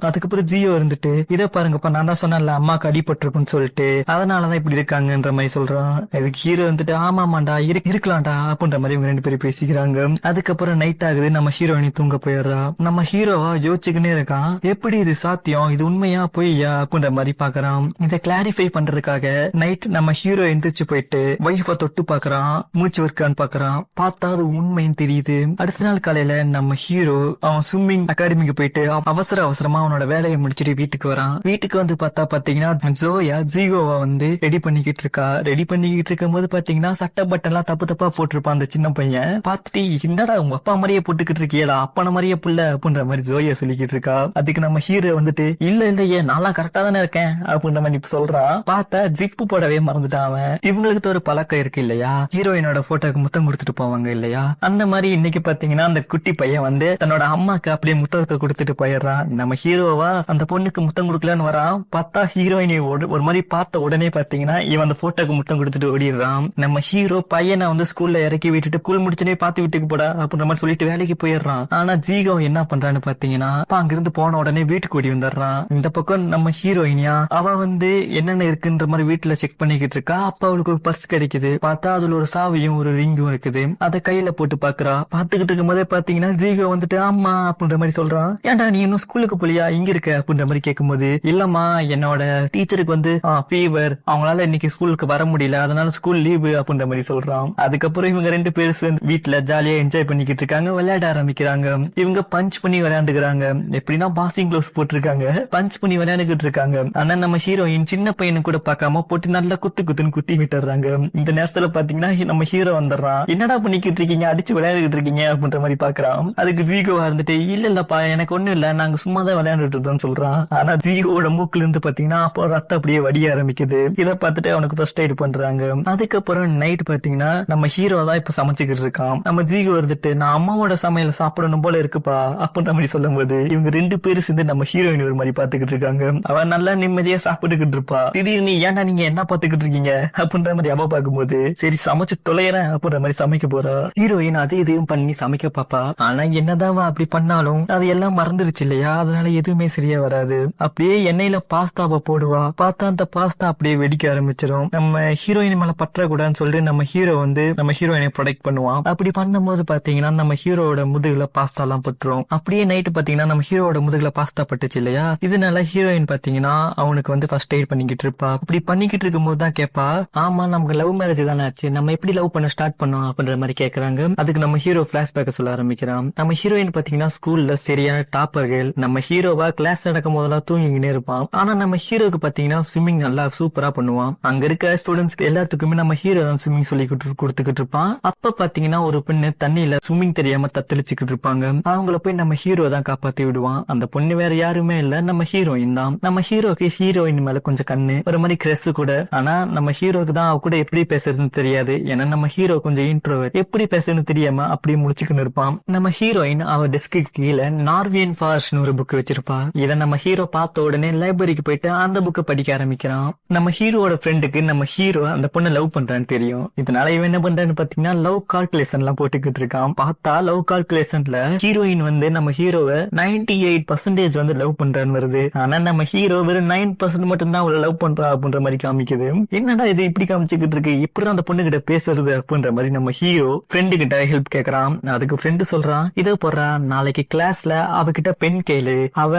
அதுக்கப்புறம் ஜியோ இருந்துட்டு, இதை பாருங்கப்பா நான் தான் சொன்னேன்ல அம்மாக்கு அடிபட்டிருக்குன்னு சொல்லிட்டு, அதனாலதான் இப்படி இருக்காங்கன்ற மாதிரி சொல்றான். அதுக்கு ஹீரோ வந்துட்டு, ஆமாமாண்டா இருக்கலாம்டா அப்படின்ற மாதிரி இவங்க ரெண்டு பேரும் பேசிக்கிறாங்க. அதுக்கப்புறம் நைட் ஆகுது. நம்ம ஹீரோயினி தூங்க போயிடுறா. நம்ம ஹீரோவா யோசிச்சுக்கினே இருக்கான், எப்படி இது சாத்தியம், இது உண்மையா பொய்யா அப்படின்ற மாதிரி பாக்குறான். இதை கிளாரிஃபை பண்றதுக்காக நைட் நம்ம ஹீரோ எந்திரிச்சு போயிட்டு வைஃபை தொட்டு பாக்குறான், மூச்சு இருக்கான்னு பாக்குறான். பார்த்தா அது உண்மைன்னு தெரியுது. அடுத்த நாள் காலையில நம்ம ஹீரோ அவன் ஸ்விம்மிங் அகாடமிக்கு போயிட்டு அவசரமா அவனோட வேலையை முடிச்சிட்டு வீட்டுக்கு வரான். வீட்டுக்கு வந்து பாத்தீங்கன்னா ஜோயா ஜீகோவா வந்து ரெடி பண்ணிக்கிட்டு இருக்கா. ரெடி பண்ணிக்கிட்டு இருக்கும் போது பாத்தீங்கன்னா சட்டை பட்டன் எல்லாம் தப்பா போட்டிருப்பான் அந்த சின்ன பையன். பார்த்துட்டு, என்னடா உங்க அப்பா மாதிரியே போட்டுக்கிட்டு இருக்கியலா, அப்பன மாதிரியே புள்ள அப்படின்ற மாதிரி ஜோயா சொல்லிக்கிட்டு இருக்கா. அதுக்கு நம்ம ஹீரோ வந்துட்டு, இல்லையே நான்லாம் கரெக்டா தானே இருக்கேன் அப்படின்ற மாதிரி சொல்றான். பார்த்தா ஜிப்பு போடவே மறந்துட்டான் அவன். இவங்களுக்கு ஒரு பழக்கம் இருக்கு இல்லையா, ஹீரோயினோட போட்டோக்கு முத்தம் கொடுத்துட்டு போவாங்க இல்லையா, அந்த மாதிரி இன்னைக்கு பாத்தீங்கன்னா அந்த குட்டி பையன் வந்து தன்னோட அம்மாக்கு அப்படியே முத்தத்தை கொடுத்துட்டு போயிடுறான். நம்ம ஹீரோவா அந்த பொண்ணுக்கு முத்தம் கொடுக்கலான்னு வரான். பார்த்தா ஹீரோயினி ஒரு மாதிரி பார்த்த உடனே பாத்தீங்கன்னா இவன் அந்த போட்டோக்கு முத்தம் கொடுத்துட்டு ஓடிடுறான். நம்ம ஹீரோ பையனை வந்து ஸ்கூல்ல இறக்கி விட்டுட்டு ஸ்கூல் முடிச்சுனே பார்த்து வீட்டுக்கு போடா அப்படின்ற மாதிரி சொல்லிட்டு வேலைக்கு போயிடுறான். ஆனா ஜீகோ என்ன பண்றான்னு பாத்தீங்கன்னா, அங்கிருந்து போன உடனே வீட்டுக்கு ஓடி வந்துடுறான். இந்த பக்கம் நம்ம ஹீரோயினியா அவ வந்து என்னென்ன இருக்குன்ற மாதிரி வீட்டுல செக் பண்ணிக்கிட்டு இருக்கா. அப்ப அவளுக்கு ஒரு பர்ஸ் கிடைக்குது. பார்த்தா அதுல ஒரு சாவியும் ஒரு ரிங்கும் இருக்குது. அதை கையில போட்டு பாக்குறா. பாத்துக்கிட்டு இருக்கும் போதே பாத்தீங்கன்னா ஜீகோ வந்துட்டு, ஆமா அப்படின்ற மாதிரி சொல்றான். ஏன்டா நீ இன்னும் ஸ்கூலுக்கு போலியா, இங்க இருக்க அப்படின்ற மாதிரி கேட்கும்போது, இல்லம்மா என்னோட டீச்சருக்கு வந்து ஃபீவர், அவங்களால இன்னைக்கு ஸ்கூலுக்கு வர முடியல, அதனால ஸ்கூல் லீவு அப்படின்ற மாதிரி சொல்றான். அதுக்கப்புறம் இவங்க ரெண்டு பேரும் வீட்டுல ஜாலியா என்ஜாய் பண்ணிக்கிட்டு இருக்காங்க, விளையாட ஆரம்பிக்கிறாங்க. இவங்க பஞ்ச் பண்ணி விளையாண்டுக்கிறாங்க. எப்படின்னா பாக்ஸிங் க்ளோவ்ஸ் போட்டிருக்காங்க, பஞ்ச் பண்ணி விளையாண்டுகிட்டு இருக்காங்க. ஆனா நம்ம ஹீரோயின் சின்ன பையனு கூட பார்க்காம போட்டு நல்லா குத்துன்னு குட்டி விட்டுறாங்க. இந்த நேரத்துல பாத்தீங்கன்னா நம்ம ஹீரோ வந்துடுறான். என்னடா பண்ணிக்கிட்டு இருக்கீங்க, அடிச்சு விளையாடிட்டு இருக்கீங்க அப்படின்ற மாதிரி பாக்குறான். அதுக்கு ஜீகோவா இருந்துட்டு, இல்லப்பா எனக்கு ஒண்ணும் இல்ல, நாங்க சும்மா தான் விளையாண்டுட்டு இருந்தோம் சொல்றான். ஆனா ஜீகோவோட மூக்குல இருந்து பாத்தீங்கன்னா அப்போ ரத்தம் அப்படியே வடிய ஆரம்பிக்குது. இதை பார்த்துட்டு அவனுக்கு ஃபர்ஸ்ட் எய்ட் பண்றாங்க. அதுக்கப்புறம் நைட் பாத்தீங்கன்னா நம்ம ஹீரோ தான் இப்ப சமைச்சுக்கிட்டு இருக்கான். நம்ம ஜீகோ இருந்துட்டு, நான் அம்மாவோட சமையல் சாப்பிடணும் போல இருக்குப்பா அப்படின்ற மாதிரி சொல்லும் போது இவங்க ரெண்டு பேரும் சேர்ந்து நம்ம ஹீரோயின் ஒரு மாதிரி பாத்துக்கிட்டு இருக்காங்க. அவன் நல்லா நிம்மதியா சாப்பிட்டுக்கிட்டு இருப்பா. திடீர்னு ஏன்டா நீங்க என்ன பாத்துக்கிட்டு இருக்கீங்க அப்படின்ற மாதிரி அவ பாக்கும்போது, சரி சமைச்சு தொலைறேன் அப்படின்ற மாதிரி சமைக்க போறா. ஹீரோயின் அது இதையும் பண்ணி சமைக்க பாப்பா. ஆனா என்னதான் அப்படி பண்ணாலும் அது எல்லாம் மறந்துருச்சு இல்லையா, அதனால எதுவுமே சரியா வராது. அப்படியே எண்ணெயில பாஸ்தாவை போடுவா. பார்த்தா அந்த பாஸ்தா அப்படியே வெடிக்க ஆரம்பிச்சிடும். நம்ம ஹீரோயின் மேல பற்றக்கூடாதுன்னு சொல்லிட்டு நம்ம ஹீரோ வந்து நம்ம ஹீரோயினை ப்ரொடெக்ட் பண்ணுவான். அப்படி பண்ணும்போது பாத்தீங்கன்னா நம்ம ஹீரோட முதுகுல பாஸ்தா எல்லாம் பட்டுரும். அப்படியே நைட்டு பாத்தீங்கன்னா நம்ம ஹீரோட முதுகுல பாஸ்தா பட்டுச்சு இல்லையா, இதனால ஹீரோயின் பாத்தீங்கன்னா அவனுக்கு வந்து ஃபர்ஸ்ட் எய்ட் பண்ணிக்கிட்டு இருப்பா. அப்படி பண்ணிக்கிட்டு இருக்கும் போது தான் கேப்பா, ஆமா நமக்கு லவ் மேரேஜ் தானே ஆச்சு, நம்ம எப்படி லவ் பண்ண ஸ்டார்ட் பண்ணோம் அப்படின்ற மாதிரி கேக்குறாங்க. அதுக்கு நம்ம ஹீரோ பிளாஷ்பேக் சொல்ல ஆரம்பிக்கிறான். நம்ம ஹீரோயின் பாத்தீங்கன்னா ஸ்கூல்ல சரியான டாப்பர்கள். நம்ம ஹீரோவா கிளாஸ் நடக்கும் போதெல்லாம் தூங்கிக்கிட்டே இருப்பான். ஆனா நம்ம ஹீரோக்கு பாத்தீங்கன்னா ஸ்விம்மிங் நல்லா சூப்பரா பண்ணுவான். அங்க இருக்க ஸ்டூடெண்ட்ஸ் எல்லாத்துக்குமே நம்ம ஹீரோ தான் ஸ்விம்மிங் சொல்லி கொடுத்துக்கிட்டு இருப்பான். அப்ப பாத்தீங்கன்னா ஒரு பொண்ணு தண்ணியில ஸ்விம்மிங் தெரியாம தத்தளிச்சுக்கிட்டு இருப்பாங்க. அவங்கள போய் நம்ம ஹீரோ தான் காப்பாத்தி விடுவான். அந்த பொண்ணு வேற யாருமே இல்ல, நம்ம ஹீரோயின் தான். நம்ம ஹீரோக்கு ஹீரோயின் மேல கொஞ்சம் கண்ணு, ஒரு மாதிரி கிரெஸ் கூட. ஆனா நம்ம ஹீரோக்கு தான் அவ கூட எப்படி பேசுறதுன்னு தெரியாது. ஏன்னா நம்ம ஹீரோ கொஞ்சம் இன்ட்ரோவர்ட், எப்படி பேசுறதுன்னு தெரியாம அப்படியே முடிச்சுக்கின்னு இருப்பான். நம்ம ஹீரோயின் அவ டெஸ்க்கு கீழே நார்வியன் ஃபாரஸ்ட்னு ஒரு புக் வச்சிருப்பா. இதை நம்ம ஹீரோ பார்த்த உடனே லைப்ரரிக்கு போயிட்டு அந்த புக்கை படிக்க ஆரம்பிக்கிறான். நம்ம ஹீரோட ஃப்ரெண்டுக்கு நம்ம ஹீரோ அந்த பொண்ணை லவ் பண்றான்னு தெரியும். இதனால இவன் என்ன பண்றான்னு பாத்தீங்கன்னா லவ் கால்குலேஷன் எல்லாம் போட்டுக்கிட்டு இருக்கான். பார்த்தா லவ் கால்குலேஷன்ல ஹீரோயின் வந்து நம்ம ஹீரோவை 98% வந்து லவ் பண்றான்னு வருது. ஆனா நம்ம ஹீரோ வெறும் 9% மட்டும் தான் அவளை லவ் பண்றா அப்படின்ற மாதிரி காமிக்குது. என்னடா இது இப்படி காமிச்சுக்கிட்டு இருக்கு, இப்படி அந்த பொண்ணு கிட்ட பேசுறது அப்படின்ற மாதிரி நம்ம ஹீரோ ஃப்ரெண்டு கிட்ட ஹெல்ப் கேக்குறான். அதுக்கு ஒரு ஃப்ரெண்டு சொல்றான், இதோ போடுறா நாளைக்கு கிளாஸ்ல அவகிட்ட பெண் கேளு,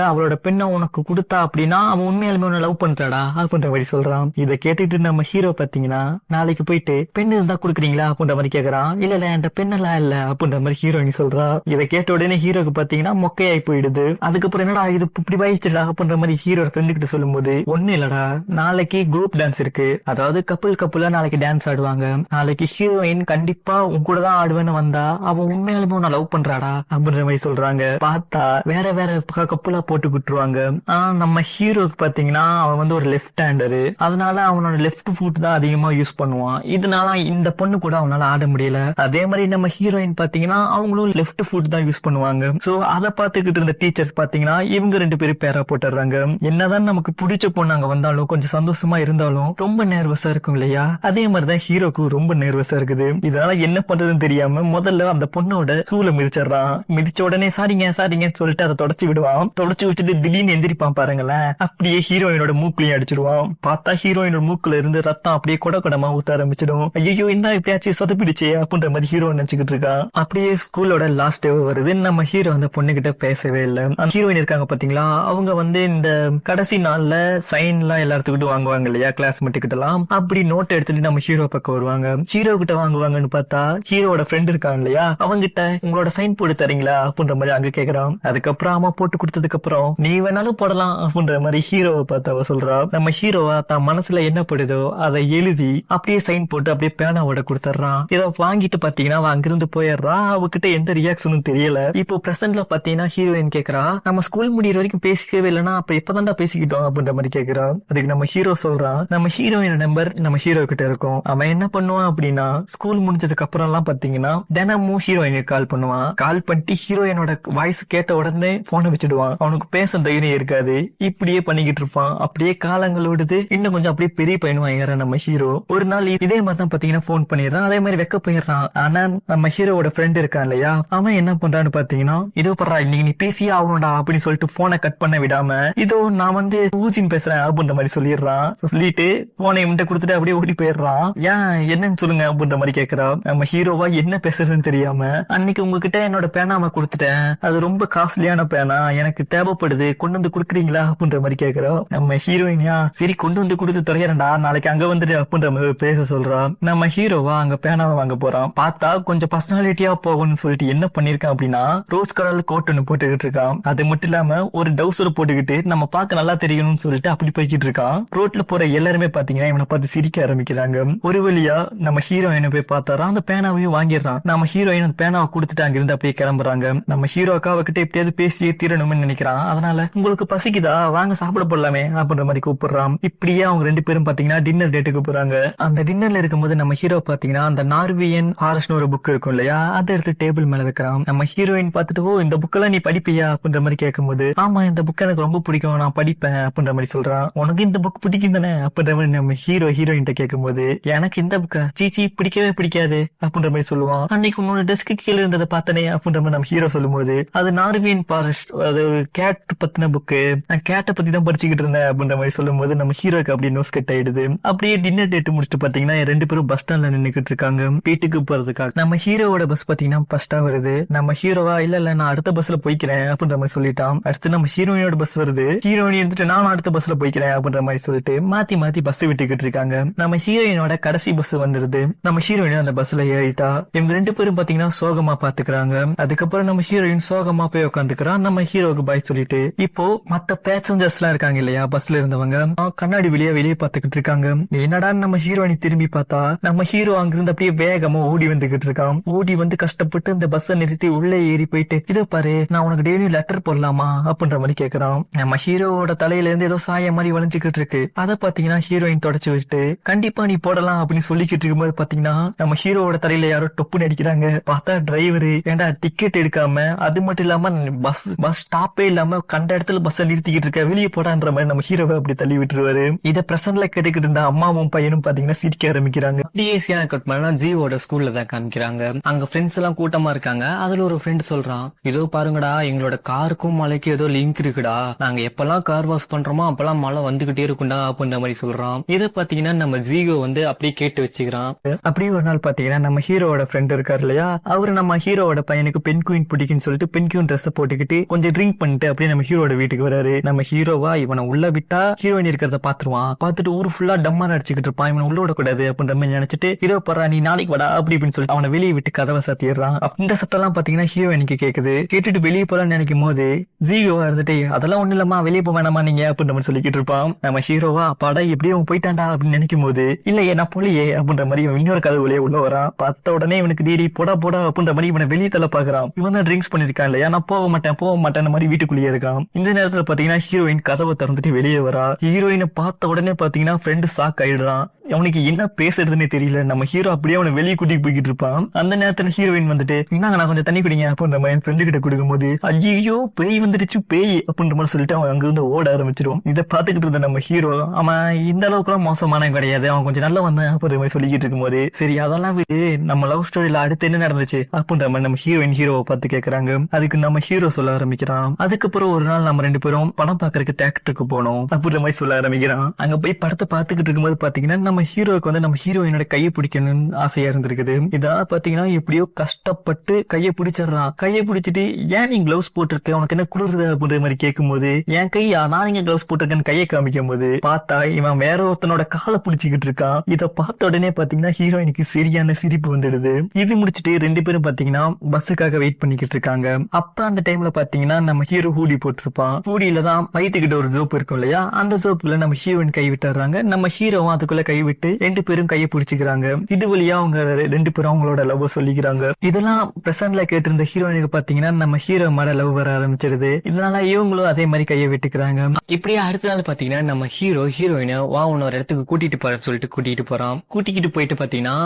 அவளோட பெண்ணை உனக்கு கொடுத்தா அப்படின்னா அவன் உண்மையாலுமே உன்னை லவ் பண்றாடா அப்படின்ற மாதிரி சொல்றான். இதை கேட்டுட்டு நம்ம ஹீரோ பாத்தீங்கன்னா நாளைக்கு போயிட்டு பெண் இருந்தா குடுக்குறீங்களா அப்படின்ற மாதிரி கேக்குறான். இல்ல என்கிட்ட பெண்ணெல்லாம் இல்ல அப்படின்ற மாதிரி ஹீரோயின் சொல்றா. இதை கேட்ட உடனே ஹீரோக்கு பாத்தீங்கன்னா மொக்கையாய் போயிடுது. அதுக்கப்புறம் என்னடா இது இப்படி வாயிச்சுடா அப்படின்ற மாதிரி ஹீரோ ஃப்ரெண்டு கிட்ட சொல்லும் போது, ஒண்ணு இல்லடா நாளைக்கு குரூப் டான்ஸ் இருக்கு, அதாவது கப்புலா நாளைக்கு டான்ஸ் ஆடுவாங்க, நாளைக்கு ஹீரோயின் கண்டிப்பா உன் கூட தான் ஆடுவேன்னு வந்தா அவன் உண்மையாலுமே உன்னை லவ் பண்றாடா அப்படின்ற மாதிரி சொல்றாங்க. பார்த்தா வேற கப்புலா போட்டு விட்டுருவாங்க. ஆனா நம்ம ஹீரோக்கு பாத்தீங்கன்னா அவன் வந்து ஒரு லெஃப்ட் ஹேண்டரு, அதனால அவனோட லெஃப்ட் ஃபுட் தான் அதிகமா யூஸ் பண்ணுவான். இதனால இந்த பொண்ணு கூட அவனால ஆட முடியல. அதே மாதிரி நம்ம ஹீரோயின் பாத்தீங்கன்னா அவங்களும் லெஃப்ட் ஃபுட் தான் யூஸ் பண்ணுவாங்க. சோ அதை பாத்துக்கிட்டு இருந்த டீச்சர்ஸ் பாத்தீங்கன்னா இவங்க 2 பேரும் பேரா போட்டுறாங்க. என்னதான் நமக்கு பிடிச்ச பொண்ணு அங்க வந்தாலும் கொஞ்சம் சந்தோஷமா இருந்தாலும் ரொம்ப நேர்வஸா இருக்கும் இல்லையா, அதே மாதிரிதான் ஹீரோக்கு ரொம்ப நேர்வஸா இருக்குது. இதனால என்ன பண்றதுன்னு தெரியாம முதல்ல அந்த பொண்ணோட சூளை மிதிச்சிடறான். மிதிச்ச உடனே சாரிங்கன்னு சொல்லிட்டு அதை தொடச்சு விடுவான். தொடச்சு விட்டுட்டு திடீர்னு எந்திரிப்பான் பாருங்களேன், அப்படியே ஹீரோயினோட மூக்குலையும் அடிச்சிடுவான். பார்த்தா ஹீரோயினோட மூக்குல இருந்து ரத்தம் அப்படியே கொடமா ஊத்த ஆரம்பிச்சிடும். ஐயோ என்ன இப்பயாச்சும் சொதப்பிடுச்சே அப்படின்ற மாதிரி ஹீரோ நினைச்சுக்கிட்டு இருக்கான். அப்படியே ஸ்கூலோட லாஸ்ட் டே வருது. நம்ம ஹீரோ அந்த பொண்ணு கிட்ட பேசவே இல்லை. அந்த ஹீரோயின் இருக்காங்க பாத்தீங்களா, அவங்க வந்து இந்த கடைசி நாள்ல சைன் எல்லாம் எல்லாத்துக்கிட்டும் வாங்குவாங்க இல்லையா, கிளாஸ்மேட் கிட்ட எல்லாம். அப்படி நோட் எடுத்துட்டு நம்ம ஹீரோ பக்கம் வருவாங்க. ஹீரோ கிட்ட வாங்குவாங்கன்னு பார்த்தா ஹீரோட ஃப்ரெண்ட் இருக்காங்க இல்லையா, அவங்கிட்ட உங்களோட சைன் போட்டு தரீங்களா அப்படின்ற மாதிரி அங்க கேக்குறான். அதுக்கப்புறம் அம்மா போட்டு கொடுத்ததுக்கு அப்புறம் நீ வேணாலும் போடலாம் அப்படின்ற மாதிரி ஹீரோவை பார்த்து அவ சொல்றா. நம்ம ஹீரோவா தான் மனசுல என்ன படுதோ அதை எழுதி அப்படியே சைன் போட்டு அப்படியே பேனாவோட கொடுத்துறான். இதை வாங்கிட்டு பாத்தீங்கன்னா அவ அங்கிருந்து போயிடுறான். அவகிட்ட எந்த ரியாக்ஷனும் தெரியல. இப்போ பிரசன்ட்ல பாத்தீங்கன்னா ஹீரோயின் கேக்குறா, நம்ம ஸ்கூல் முடியிற வரைக்கும் பேசிக்கவே இல்லைன்னா அப்ப எப்பதான்டா பேசிக்கிட்டோம் அப்படின்ற மாதிரி கேக்குறா. அதுக்கு நம்ம ஹீரோ சொல்றான், நம்ம ஹீரோயின் நம்பர் நம்ம ஹீரோ கிட்ட இருக்கும். அவன் என்ன பண்ணுவான் அப்படின்னா ஸ்கூல் முடிஞ்சதுக்கு அப்புறம் எல்லாம் பாத்தீங்கன்னா தினமும் ஹீரோயினுக்கு கால் பண்ணுவான். கால் பண்ணிட்டு ஹீரோயினோட வாய்ஸ் கேட்ட உடனே போனை வச்சிடுவான். அவனுக்கு பேச தைரியம் இருக்காது. இப்படியே பண்ணிக்கிட்டு இருப்பான். அப்படியே காலங்கள் விடுது. இன்னும் கொஞ்சம் அப்படியே பெரிய பையனுவாங்க நம்ம ஹீரோ. ஒரு நாள் இதே மாதிரி தான் பாத்தீங்கன்னா போன் பண்ணிடுறான். அதே மாதிரி வெக்க போயிடுறான். ஆனா நம்ம ஹீரோவோட ஃப்ரெண்ட் இருக்கான் இல்லையா, அவன் என்ன பண்றான்னு பாத்தீங்கன்னா, இதோ பண்றா இன்னைக்கு நீ பேசியே ஆகணும்டா அப்படின்னு சொல்லிட்டு போனை கட் பண்ண விடாம, இதோ நான் வந்து ஊஜின் பேசுறேன் அப்படின்ற மாதிரி சொல்லிடுறான். சொல்லிட்டு போனை இவன்ட்ட கொடுத்துட்டு அப்படியே ஓடி போயிடுறான். ஏன் என்னன்னு சொல்லுங்க அப்படின்ற மாதிரி கேக்குறா. நம்ம ஹீரோவா என்ன பேசுறதுன்னு தெரியாம, அன்னைக்கு உங்ககிட்ட என்னோட பேனாவை கொடுத்துட்டேன், அது ரொம்ப காஸ்ட்லியான பேனா, எனக்கு தேவைப்படுது, கொண்டு வந்து குடுக்குறீங்களா அப்படின்ற மாதிரி கேக்குறோம். நம்ம ஹீரோயினியா சரி கொண்டு வந்து கொடுத்து துறையறா, நாளைக்கு அங்க வந்துட்டு அப்படின்ற மாதிரி பேச சொல்றா. நம்ம ஹீரோவா அங்க பேனாவை வாங்க போறான். பார்த்தா கொஞ்சம் பர்சனாலிட்டியா போகணும்னு சொல்லிட்டு என்ன பண்ணிருக்கான் அப்படின்னா ரோஸ் கலர் கோட் ஒன்னு போட்டுக்கிட்டு இருக்கான். அது மட்டும் இல்லாம ஒரு டவுசர் போட்டுக்கிட்டு நம்ம பார்க்க நல்லா தெரியணும்னு சொல்லிட்டு அப்படி போய்கிட்டு இருக்கான். ரோட்ல போற எல்லாருமே பாத்தீங்கன்னா இவனை பார்த்து சிரிக்க ஆரம்பிக்கிறாங்க. ஒரு வழியா நம்ம ஹீரோயினை போய் பார்த்தாரா, அந்த பேனாவையும் வாங்கிடுறான். நம்ம ஹீரோயின் அந்த பேனாவை கொடுத்துட்டு அங்கிருந்து அப்படியே கிளம்புறாங்க. நம்ம ஹீரோ அக்காவை கிட்ட எப்படியாவது பேசியே தீரணும்னு நினைக்கிறான். அதனால உங்களுக்கு பசிக்குதா வாங்க சாப்பிட போடலாமே அப்படின்ற மாதிரி கூப்பிடுறான். இப்படியே அவங்க 2 பேரும் பாத்தீங்கன்னா டின்னர் டேட்டுக்கு போறாங்க. அந்த டின்னர்ல இருக்கும்போது நம்ம ஹீரோ பாத்தீங்கன்னா அந்த நார்வியன் ஃபாரஸ்ட்னு ஒரு புக் இருக்கும் இல்லையா, அதை எடுத்து டேபிள் மேல வைக்கிறான். நம்ம ஹீரோயின் பார்த்துட்டு ஓ இந்த புக் எல்லாம் நீ படிப்பியா அப்படின்ற மாதிரி கேட்கும்போது, ஆமா இந்த புக் எனக்கு ரொம்ப பிடிக்கும், நான் படிப்பேன் அப்படின்ற மாதிரி சொல்றான். உனக்கு இந்த புக் பிடிக்கும் தானே அப்படின்ற மாதிரி நம்ம ஹீரோயின் கேட்கும்போது, எனக்கு இந்த புக்கை சீச்சி பிடிக்கவே பிடிக்காது அப்படின்ற மாதிரி சொல்லுவான். அன்னைக்கு உன்னோட டெஸ்க்கு கீழே இருந்ததை பார்த்தனே அப்படின்ற மாதிரி நம்ம ஹீரோ சொல்லும்போது, அது நார்வியன் ஃபாரஸ்ட், அது ஒரு கேட் பத்தின புக்கு, நான் கேட்டை பத்தி தான் படிச்சுக்கிட்டு இருந்தேன் அப்படின்ற மாதிரி சொல்லும்போது நம்ம ஹீரோக்கு அப்படியே நோஸ் கட் ஆயிடுது. அப்படியே டின்னர் டேட் முடிச்சுட்டு பாத்தீங்கன்னா 2 பேரும் பஸ் ஸ்டாண்ட்ல நின்னுக்கிட்டு இருக்காங்க வீட்டுக்கு போறதுக்காக. நம்ம ஹீரோவோட பஸ் பாத்தீங்கன்னா ஃபர்ஸ்டா வருது. நம்ம ஹீரோவா இல்ல நான் அடுத்த பஸ்ல போய்க்கிறேன் அப்படின்ற மாதிரி சொல்லிட்டான். அடுத்து நம்ம ஹீரோயினோட பஸ் வருது. ஹீரோயின் எடுத்துட்டு நானும் அடுத்த பஸ்ல போய்க்கிறேன் அப்படின்ற மாதிரி சொல்லிட்டு மாத்தி பஸ் விட்டுக்கிட்டு இருக்காங்க. நம்ம ஹீரோயினோட கடைசி பஸ் வந்துருது. நம்ம ஹீரோயின் அந்த பஸ்ல ஏறிட்டா. இவங்க 2 பேரும் பாத்தீங்கன்னா சோகமா பாத்துக்கிறாங்க. அதுக்கப்புறம் நம்ம ஹீரோயின் சோகமா போய் உட்காந்துக்கிறான். நம்ம ஹீரோக்கு பாய் சொல்லிட்டு இப்போ மத்த பேசஞ்சர்ஸ் எல்லாம் இருக்காங்க இல்லையா பஸ்ல இருந்தவங்க, கண்ணாடி வெளியே பாத்துக்கிட்டு இருக்காங்க. என்னடா நம்ம ஹீரோயின் திரும்பி பார்த்தா நம்ம ஹீரோ அங்கிருந்து அப்படியே வேகமா ஓடி வந்துகிட்டு இருக்கான். ஓடி வந்து கஷ்டப்பட்டு இந்த பஸ்ஸை நிறுத்தி உள்ளே ஏறி போயிட்டு, இதோ பாரு நான் உனக்கு டெய்லி லெட்டர் போடலாமா அப்படின்ற மாதிரி கேக்குறான். நம்ம ஹீரோவோட தலையில இருந்து ஏதோ சாய மாதிரி வளைஞ்சுக்கிட்டு இருக்கு. அதை பாத்தீங்கன்னா ஹீரோயின் தொடச்சு விட்டு கண்டிப்பா நீ போடலாம் அப்படின்னு சொல்லிக்கிட்டு இருக்கும்போது பாத்தீங்கன்னா நம்ம ஹீரோவோட தலையில யாரோ டொப்புன்னு அடிக்கிறாங்க. பார்த்தா டிரைவரு ஏண்டா டிக்கெட் எடுக்காம, அது மட்டும் இல்லாம பஸ் ஸ்டாப்பே இல்லாம கண்ட இடத்துல பஸ் நிறுத்திக்கிட்டு இருக்க, வெளியே போடான்ற மாதிரி நம்ம ஹீரோவை அப்படி தள்ளி விட்டுருவாரு. இதை பிரசன்ட்ல கேட்டுக்கிட்டு இருந்த அம்மாவும் பையனும் பாத்தீங்கன்னா சிரிக்க ஆரம்பிக்கிறாங்க. டிஎஸ்சியான கட் பண்ணா ஜீவோட ஸ்கூல்ல தான் காமிக்கிறாங்க. அங்க ஃப்ரெண்ட்ஸ் எல்லாம் கூட்டமா இருக்காங்க. அதுல ஒரு ஃப்ரெண்ட் சொல்றான், இதோ பாருங்கடா எங்களோட காருக்கும் மலைக்கு ஏதோ லிங்க் இருக்குடா, நாங்க எப்பெல்லாம் கார் வாஷ் பண்றோமோ அப்பெல்லாம் மழை வந்துகிட்டே இருக்கும்டா அப்படின்ற மாதிரி சொல்றான். இதை பாத்தீங்கன்னா நம்ம ஜீவோ வந்து அப்படியே கேட்டு வச்சுக்கிறான். அப்படியே ஒரு நாள் பாத்தீங்கன்னா நம்ம ஹீரோவோட ஃப்ரெண்ட் இருக்காரு இல்லையா, அவரு நம்ம நம்ம ஹீரோவோட பையனுக்கு பெண் குயின் பிடிக்குன்னு சொல்லிட்டு பெண் குயின் ட்ரெஸ் போட்டுக்கிட்டு கொஞ்சம் ட்ரிங்க் பண்ணிட்டு அப்படியே நம்ம ஹீரோட வீட்டுக்கு வராரு. நம்ம ஹீரோவா இவனை உள்ள விட்டா ஹீரோயின் இருக்கிறத பாத்துருவான். பார்த்துட்டு ஊரு ஃபுல்லா டம்மா அடிச்சுக்கிட்டு இருப்பான். இவனை உள்ள விடக்கூடாது அப்படின்ற மாதிரி நினைச்சிட்டு இதோ போறா நீ நாளைக்கு வாடா அப்படி இப்படின்னு சொல்லிட்டு அவனை வெளியே விட்டு கதவை சாத்திடுறான். இந்த சத்தம் எல்லாம் பாத்தீங்கன்னா ஹீரோயினுக்கு கேக்குது. கேட்டுட்டு வெளியே போலான்னு நினைக்கும் போது ஜீகோவா இருந்துட்டு அதெல்லாம் ஒண்ணு இல்லமா வெளியே போக வேணாமா நீங்க அப்படின்ற மாதிரி சொல்லிக்கிட்டு இருப்பான். நம்ம ஹீரோவா அப்பாடா எப்படியும் அவன் போயிட்டான்டா அப்படின்னு நினைக்கும் போது இல்லையே நான் போலியே அப்படின்ற மாதிரி இவன் இன்னொரு கதவுலயே உள்ள வரான். பார்த்த உடனே இவனுக்கு டீடி போடா போடா அப்படின்ற மாதிரி இவனை வெளியே தள்ள பாக்குறான். இவன் தான் ட்ரிங்க்ஸ் பண்ணிருக்கான் இல்லையா, நான் போக மாட்டேன் மாதிரி வீட்டுக்குள்ளேயே இருக்கான். இந்த நேரத்துல பாத்தீங்கன்னா ஹீரோயின் கதவை திறந்துட்டு வெளியே வரா. ஹீரோயினை பார்த்த உடனே பாத்தீங்கன்னா ஃப்ரெண்டு ஷாக் ஆயிடுறான். அவனுக்கு என்ன பேசுறதுன்னே தெரியல. நம்ம ஹீரோ அப்படியே அவனை வெளியே கூட்டிட்டு போய்கிட்டு இருப்பான். அந்த நேரத்துல ஹீரோயின் வந்துட்டு இன்னாங்க நான் கொஞ்சம் தண்ணி குடிங்க அப்படின்ற மாதிரி ஃப்ரெண்டு கிட்ட கொடுக்கும் போது ஐயோ பேய் வந்துடுச்சு பேய் அப்படின்ற மாதிரி சொல்லிட்டு அவன் அங்கிருந்து ஓட ஆரம்பிச்சிருவான். இதை பாத்துக்கிட்டு இருந்த நம்ம ஹீரோ அவன் இந்த அளவுக்கு மோசமான கிடையாது, அவன் கொஞ்சம் நல்லா வந்தான் அப்படின்ற மாதிரி சொல்லிக்கிட்டு இருக்கும் போது சரி அதெல்லாம் விட்டு நம்ம லவ் ஸ்டோரியில அடுத்து என்ன நடந்துச்சு அப்படின்ற மாதிரி நம்ம ஹீரோயின் ஹீரோவை பார்த்து கேக்குறாங்க. அதுக்கு நம்ம ஹீரோ சொல்ல ஆரம்பிக்கிறான். அதுக்கப்புறம் ஒரு நாள் நம்ம 2 பேரும் படம் பாக்குறதுக்கு தியேட்டருக்கு போனோம் அப்படின்ற மாதிரி சொல்ல ஆரம்பிக்கிறான். அங்க போய் படத்தை பாத்துக்கிட்டு இருக்கும்போது பாத்தீங்கன்னா நம்ம ஹீரோக்கு வந்து நம்ம ஹீரோயினோட கையை பிடிக்கணும்னு ஆசையா இருந்திருக்குது. இதனால பாத்தீங்கன்னா எப்படியோ கஷ்டப்பட்டு கையை பிடிச்சிடறான். கையை பிடிச்சிட்டு ஏன் நீ கிளவுஸ் போட்டிருக்க உனக்கு என்ன குளிருது அப்படின்ற மாதிரி கேட்கும் போது என் கையா நான் இங்க கிளவுஸ் போட்டிருக்கேன்னு கையை காமிக்கும் போது பார்த்தா இவன் வேற ஒருத்தனோட காலை பிடிச்சிக்கிட்டு இருக்கான். இதை பார்த்த உடனே பாத்தீங்கன்னா ஹீரோயினுக்கு சரியான சிரிப்பு வந்துடுது. இது முடிச்சிட்டு 2 பேரும் பாத்தீங்கன்னா பஸ்ஸுக்காக வெயிட் பண்ணிக்கிட்டு இருக்காங்க. அப்ப அந்த டைம்ல பாத்தீங்கன்னா நம்ம ஹீரோ ஹூடி போட்டிருப்பான். ஹூடியில தான் வயிற்றுக்கிட்ட ஒரு ஜோப்பு இருக்கும் இல்லையா, அந்த ஜோப்புல நம்ம ஹீரோயின் கை விட்டுறாங்க. நம்ம ஹீரோவும் அதுக்குள்ள கை விட்டு 2 பேரும் கையை பிடிச்சிக்கிறாங்க. இது வழியா அவங்க 2 பேரும் அவங்களோட லவ் சொல்லிக்கிறாங்க. இதெல்லாம் பிரசன்ட்ல கேட்டிருந்த ஹீரோயினுக்கு பாத்தீங்கன்னா நம்ம ஹீரோ மேல லவ் வர ஆரம்பிச்சிருது. இதனால இவங்களும் அதே மாதிரி கையை விட்டுக்கிறாங்க. இப்படியே அடுத்த நாள் பாத்தீங்கன்னா நம்ம ஹீரோ ஹீரோயினை வா உன்ன ஒரு இடத்துக்கு கூட்டிட்டு போறேன்னு சொல்லிட்டு கூட்டிட்டு போறான். கூட்டிக்கிட்டு போயிட்டு பாத்தீங்கன்னா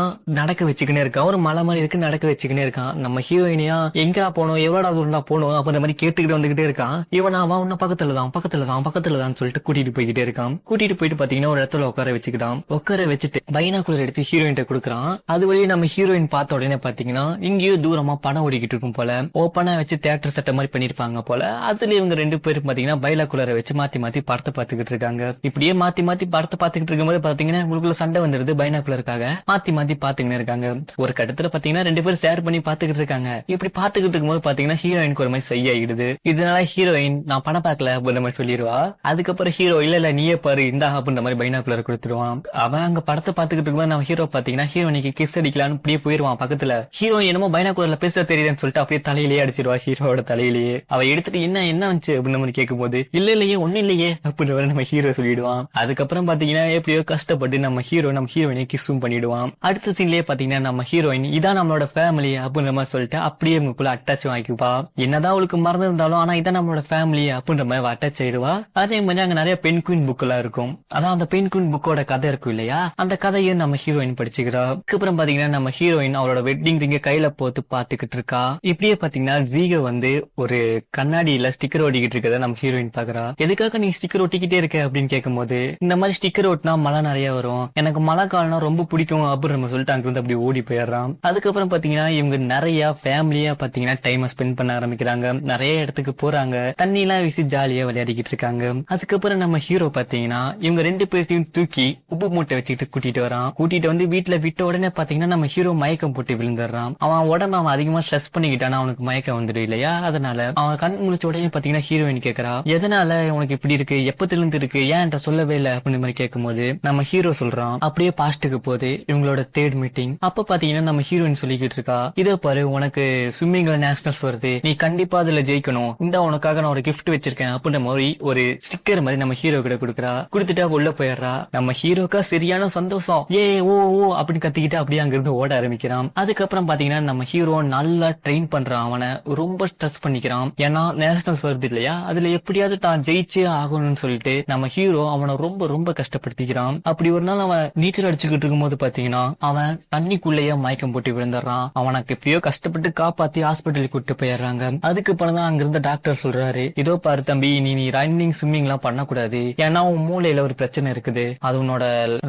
நடக்க வச்சுக்கினே இருக்கான். ஒரு மலை மாதிரி இருக்கு, நடக்க வச்சுக்கினே இருக்கான். நம்ம ஹீரோயினியா எங்கடா போனோம் எவ்வளோ தூரம் போனோம் அப்படின்ற மாதிரி கேட்டுக்கிட்டு வந்துகிட்டே இருக்கான். இவனா வா உன்ன பக்கத்துலதான் சொல்லிட்டு கூட்டிட்டு போய்கிட்டே இருக்கான். கூட்டிட்டு போயிட்டு பாத்தீங்கன்னா ஒரு இடத்துல உட்கார வச்சுக்கிட்டான். உட்கார வச்சுட்டு பைனாக்குலர் எடுத்து ஹீரோயின் கொடுக்குறான். அது வழியே நம்ம ஹீரோயின் பார்த்த உடனே பாத்தீங்கன்னா இங்கேயோ தூரமா படம் ஓடிக்கிட்டு இருக்கும் போல, ஓப்பனா வச்சு தியேட்டர் செட்ட மாதிரி பண்ணிருப்பாங்க போல. அதுல இவங்க 2 பேரும் பாத்தீங்கன்னா பைனாக்குலரை வச்சு மாத்தி மாத்தி படத்தை பாத்துக்கிட்டு இருக்காங்க. இப்படியே மாத்தி மாத்தி படத்தை பாத்துக்கிட்டு இருக்கும்போது பாத்தீங்கன்னா உங்களுக்குள்ள சண்டை வந்துருது. பைனாக்குலருக்காக மாத்தி மாத்தி பாத்துக்கிட்டு இருக்காங்க. ஒரு கட்டத்துல பாத்தீங்கன்னா 2 பேரும் ஷேர் பண்ணி பாத்துக்கிட்டு இருக்காங்க. இப்படி பாத்துக்கிட்டு இருக்கும்போது பாத்தீங்கன்னா ஹீரோயினுக்கு ஒரு மாதிரி செய்யாயிடுது. இதனால ஹீரோயின் நான் படம் பார்க்கல அப்படின்ற மாதிரி சொல்லிடுவா. அதுக்கப்புறம் ஹீரோ இல்ல நீயே பாரு இந்தா அப்படின்ற மாதிரி பைனாக்குலர் கொடுத்துருவான். அவன் அங்க படத்தை பாத்துக்கிட்டு இருக்கும்போது நம்ம ஹீரோ பாத்தீங்கன்னா ஹீரோயினுக்கு கிஸ் அடிக்கலான்னு அப்படியே போயிருவான் பக்கத்துல. ஹீரோயின் என்னமோ பைனாக்குலர்ல பேச தெரியுதுன்னு சொல்லிட்டு அப்படியே தலையிலேயே அடிச்சிருவா ஹீரோட தலையிலேயே. அவ எடுத்துட்டு என்ன வந்துச்சு அப்படின்ற மாதிரி கேட்கும் போது இல்லையே ஒண்ணு இல்லையே அப்படின்ற நம்ம ஹீரோ சொல்லிடுவான். அதுக்கப்புறம் பாத்தீங்கன்னா எப்படியோ கஷ்டப்பட்டு நம்ம ஹீரோயினை கிஸ்ஸும் பண்ணிடுவான். அடுத்த சீன்லயே பாத்தீங்கன்னா நம்ம ஹீரோயின் இதான் நம்மளோட ஃபேமிலி அப்படின்ற மாதிரி சொல்லிட்டு அப்படியே உங்களுக்குள்ள அட்டாச் ஆகிக்குவா. என்னதான் அவளுக்கு மறந்து இருந்தாலும் ஆனா இதான் நம்மளோட ஃபேமிலி அப்படின்ற மாதிரி அட்டாச் ஆயிடுவா. அதே மாதிரி அங்க நிறைய பெண் குயின் புக் எல்லாம் இருக்கும். அதான் அந்த பெண் குயின் புக்கோட கதை இருக்கும் இல்லையா, அந்த கதையும் நம்ம ஹீரோயின் படிச்சுக்கிறா. அதுக்கப்புறம் பாத்தீங்கன்னா நம்ம ஹீரோயின் அவளோட வெட்டிங் ரிங்க கையில போட்டு பாத்துக்கிட்டு இருக்கா. இப்படியே பாத்தீங்கன்னா ஜீகோ வந்து ஒரு கண்ணாடியில ஸ்டிக்கர் ஓட்டிக்கிட்டு இருக்கத நம்ம ஹீரோயின் பாக்குறா. எதுக்காக நீ ஸ்டிக்கர் ஒட்டிக்கிட்டே இருக்க அப்படின்னு கேட்கும் போது இந்த மாதிரி ஸ்டிக்கர் ஒட்டினா மழை நிறைய வரும், எனக்கு மழை காலம் ரொம்ப பிடிக்கும் அப்படின்னு நம்ம சொல்லிட்டு அங்க இருந்து அப்படி ஓடி போயிடுறான். அதுக்கப்புறம் பாத்தீங்கன்னா இவங்க நிறைய ஃபேமிலியா பாத்தீங்கன்னா டைம் ஸ்பெண்ட் பண்ண ஆரம்பிக்கிறாங்க. நிறைய இடத்துக்கு போறாங்க, தண்ணி எல்லாம் வீசி ஜாலியா விளையாடிக்கிட்டு இருக்காங்க. அதுக்கப்புறம் நம்ம ஹீரோ பாத்தீங்கன்னா இவங்க 2 பேர்த்தையும் தூக்கி உப்பு மூட்டை வச்சுக்கிட்டு கூட்டிட்டு வரான். கூட்டிட்டு வந்து வீட்டுல விட்ட உடனே பாத்தீங்கன்னா நம்ம ஹீரோ மயக்கம் போட்டு விழுந்துடுறான். அவன் உடம்பு அவன் அதிகமா ஸ்ட்ரெஸ் பண்ணிக்கிட்டானா அவனுக்கு மயக்கம் வந்துடும் இல்லையா, அதனால அவன் கண் முழிச்ச உடனே பாத்தீங்கன்னா ஹீரோயின் கேக்குறா எதனால உனக்கு இப்படி இருக்கு, எப்பத்துல இருந்து இருக்கு, ஏன் என்கிட்ட சொல்லவே இல்லை அப்படின்னு மாதிரி கேட்கும் போது நம்ம ஹீரோ சொல்றான். அப்படியே பாஸ்டுக்கு போது இவங்களோட 3rd மீட்டிங். அப்ப பாத்தீங்கன்னா நம்ம ஹீரோயின் சொல்லிக்கிட்டு இருக்கா இதோ பாரு உனக்கு ஸ்விம்மிங்ல நேஷனல்ஸ் வருது, நீ கண்டிப்பா அதுல ஜெயிக்கணும், இந்த உனக்காக நான் ஒரு கிஃப்ட் வச்சிருக்கேன் அப்படின்ற மாதிரி ஒரு ஸ்டிக்கர் மாதிரி நம்ம ஹீரோ கிட்ட கொடுக்குறா. கொடுத்துட்டா உள்ள போயிடுறா. நம்ம ஹீரோக்கா சரியான சந்தோஷம், ஏ ஓ ஓ அப்படின்னு கத்திக்கிட்டு அப்படியே அங்க இருந்து ஓட ஆரம்பிக்கிறான். அதுக்கப்புறம் பாத்தீங்கன்னா நம்ம ஹீரோ நல்லா ட்ரெயின் பண்றான். அவனை ரொம்ப ஸ்ட்ரெஸ் பண்ணிக்கிறான். ஏன்னா நேஷனல்ஸ் வருது இல்லையா, அதுல எப்படியாவது தான் ஜெயிச்சே ஆகணும்னு சொல்லிட்டு நம்ம ஹீரோ அவனை ரொம்ப ரொம்ப கஷ்டப்படுத்திக்கிறான். அப்படி ஒரு நாள் அவன் நீச்சல் அடிச்சுக்கிட்டு இருக்கும் போது பாத்தீங்கன்னா அவன் தண்ணிக்குள்ளேயே மயக்கம் போட்டு விழுந்துடுறான். அவனுக்கு எப்படியோ கஷ்டப்பட்டு காப்பாத்தி ஹாஸ்பிட்டலுக்கு கூட்டு போயிடுறாங்க. அதுக்கப்புறம் தான் அங்க இருந்த டாக்டர் சொல்றாரு இதோ பாரு தம்பி, நீ ரன்னிங் ஸ்விம்மிங் எல்லாம் பண்ணக்கூடாது, ஏன்னா உன் மூளையில ஒரு பிரச்சனை இருக்குது, அது உன்னோட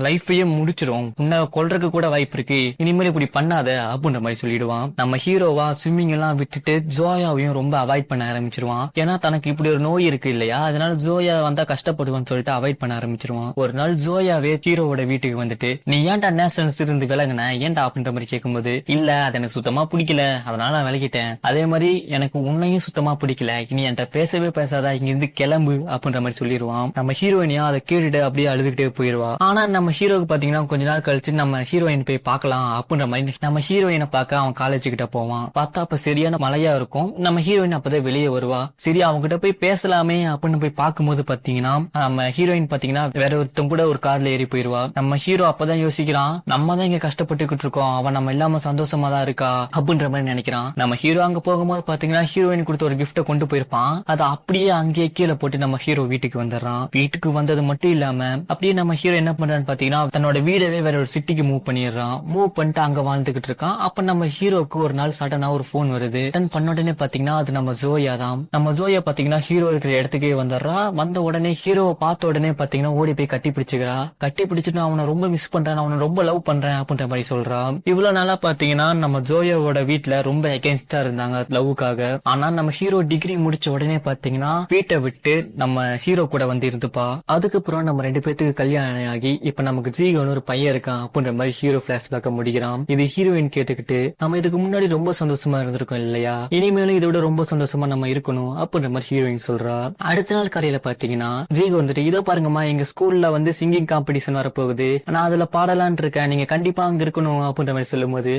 லைஃபையே முடிச்சிரும், உன்னை கொல்றதுக்கு கூட வாய்ப்பு இருக்கு, இனிமேல் இப்படி பண்ணாத அப்படின்ற மாதிரி சொல்லிடுவான். நம்ம ஹீரோவா ஸ்விம்மிங் எல்லாம் விட்டுட்டு ஜோயாவையும் ரொம்ப அவாய்ட் பண்ண ஆரம்பிச்சிருவான். ஏன்னா தனக்கு இப்படி ஒரு நோய் இருக்கு இல்லையா, அதனால ஜோயா வந்தா கஷ்டப்படுவான்னு சொல்லிட்டு அவாய்ட் பண்ண ஆரம்பிச்சிருவான். ஒரு நாள் ஜோயாவே ஹீரோவோட வீட்டுக்கு வந்துட்டு, நீ ஏன்டா நேஷனல்ஸ் இருந்து விலகுன, ஏன்டா அப்படின்ற மாதிரி கேட்கும்போது, இல்ல அது எனக்கு சுத்தமா பிடிக்கல, அதனால நான் விலகிட்டேன். அதே மாதிரி எனக்கு உன்னையும் சுத்தமா பிடிக்கல, இனி என்கிட்ட பேசவே பேசாதா, இங்க இருந்து கிளம்பு அப்படின்ற மாதிரி சொல்லிடுவான். நம்ம ஹீரோயினியா அதை கேட்டுட்டு அப்படியே அழுதுகிட்டே போயிருவா. ஆனா நம்ம ஹீரோக்கு பாத்தீங்கன்னா கொஞ்ச நாள் கழிச்சு நம்ம ஹீரோயின் போய் பார்க்கலாம் அப்படின்ற மாதிரி நம்ம ஹீரோயினை பார்க்க அவன் காலேஜ் கிட்ட போவான். பார்த்தா அப்ப சரியான மழையா இருக்கும். நம்ம ஹீரோயின் அப்பதான் வெளியே வருவா. சரி அவங்க கிட்ட போய் பேசலாமே அப்படின்னு போய் பார்க்கும்போது பாத்தீங்கன்னா நம்ம ஹீரோயின் பாத்தீங்கன்னா வேற ஒருத்தம் கூட ஒரு கார்ல ஏறி போயிருவா. நம்ம ஹீரோ அப்பதான் யோசிக்கிறான், நம்ம தான் இங்க கஷ்டப்பட்டுக்கிட்டு இருக்கோம், அவன் நம்ம இல்லாம சந்தோஷமா தான் இருக்கா அப்படின்ற மாதிரி நினைக்கிறான். நம்ம ஹீரோ அங்க போகும்போது பாத்தீங்கன்னா ஹீரோயின் கொடுத்த ஒரு கிஃப்ட கொண்டு போயிருப்பான். அதை அப்படியே அங்கேயே கீழே போட்டு நம்ம ஹீரோ வீட்டுக்கு வந்துடுறான். வீட்டுக்கு வந்தது மட்டும் இல்லாம அப்படியே நம்ம ஹீரோ என்ன பண்றான்னு பாத்தீங்கன்னா தன்னோட வீடவே வேற ஒரு சிட்டிக்கு மூவ் பண்ணிடுறான். மூவ் பண்ணிட்டு அங்க வாழ்ந்துகிட்டு இருக்கான். அப்ப நம்ம ஹீரோக்கு ஒரு நாள் சடனா ஒரு போன் வருது. பண்ண உடனே பாத்தீங்கன்னா அது நம்ம ஜோயா தான். நம்ம ஜோயா பாத்தீங்கன்னா ஹீரோ இருக்கிற இடத்துக்கே வந்துடுறா. வந்த உடனே ஹீரோவை பார்த்த உடனே பாத்தீங்கன்னா ஓடி போய் கட்டி பிடிச்சுக்கிறா. கட்டி பிடிச்சிட்டு அவனை ரொம்ப மிஸ் பண்றேன், அவனை ரொம்ப லவ் பண்றேன் அப்படின்ற மாதிரி சொல்றான். இவ்வளவு நாளா பாத்தீங்கன்னா நம்ம ஜோயாவோட வீட்டுல ரொம்ப எகென்ஸ்டா இருந்தாங்க லவ்வுக்காக. ஆனா நம்ம ஹீரோ டிகிரி முடிச்ச உடனே பாத்தீங்கன்னா வீட்டை விட்டு நம்ம ஹீரோ கூட வந்து இருந்துப்பா. அதுக்கப்புறம் நம்ம ரெண்டு பேத்துக்கு கல்யாணம் ஆகி இப்ப நமக்கு ஜீகன் ஒரு பையன் இருக்கான் அப்படின்ற மாதிரி ஹீரோ பிளாஷ்பேக்க முடிக்கிறான். இது ஹீரோயின் கேட்டுக்கிட்டு, நம்ம இதுக்கு முன்னாடி ரொம்ப சந்தோஷமா இருந்திருக்கோம் இல்லையா, இனிமேலும் இதை விட ரொம்ப சந்தோஷமா நம்ம இருக்கணும் அப்படின்ற மாதிரி ஹீரோயின் சொல்றா. அடுத்த நாள் கரையில பாத்தீங்கன்னா ஜீகோ வந்துட்டு, இதோ பாருங்கம்மா எங்க ஸ்கூல்ல வந்து சிங்கிங் காம்படிஷன் வரப்போகுது, நான் அதுல பாடலான் இருக்கேன், நீங்க கண்டிப்பா அங்க இருக்கணும் அப்படின்ற மாதிரி சொல்லும் போது,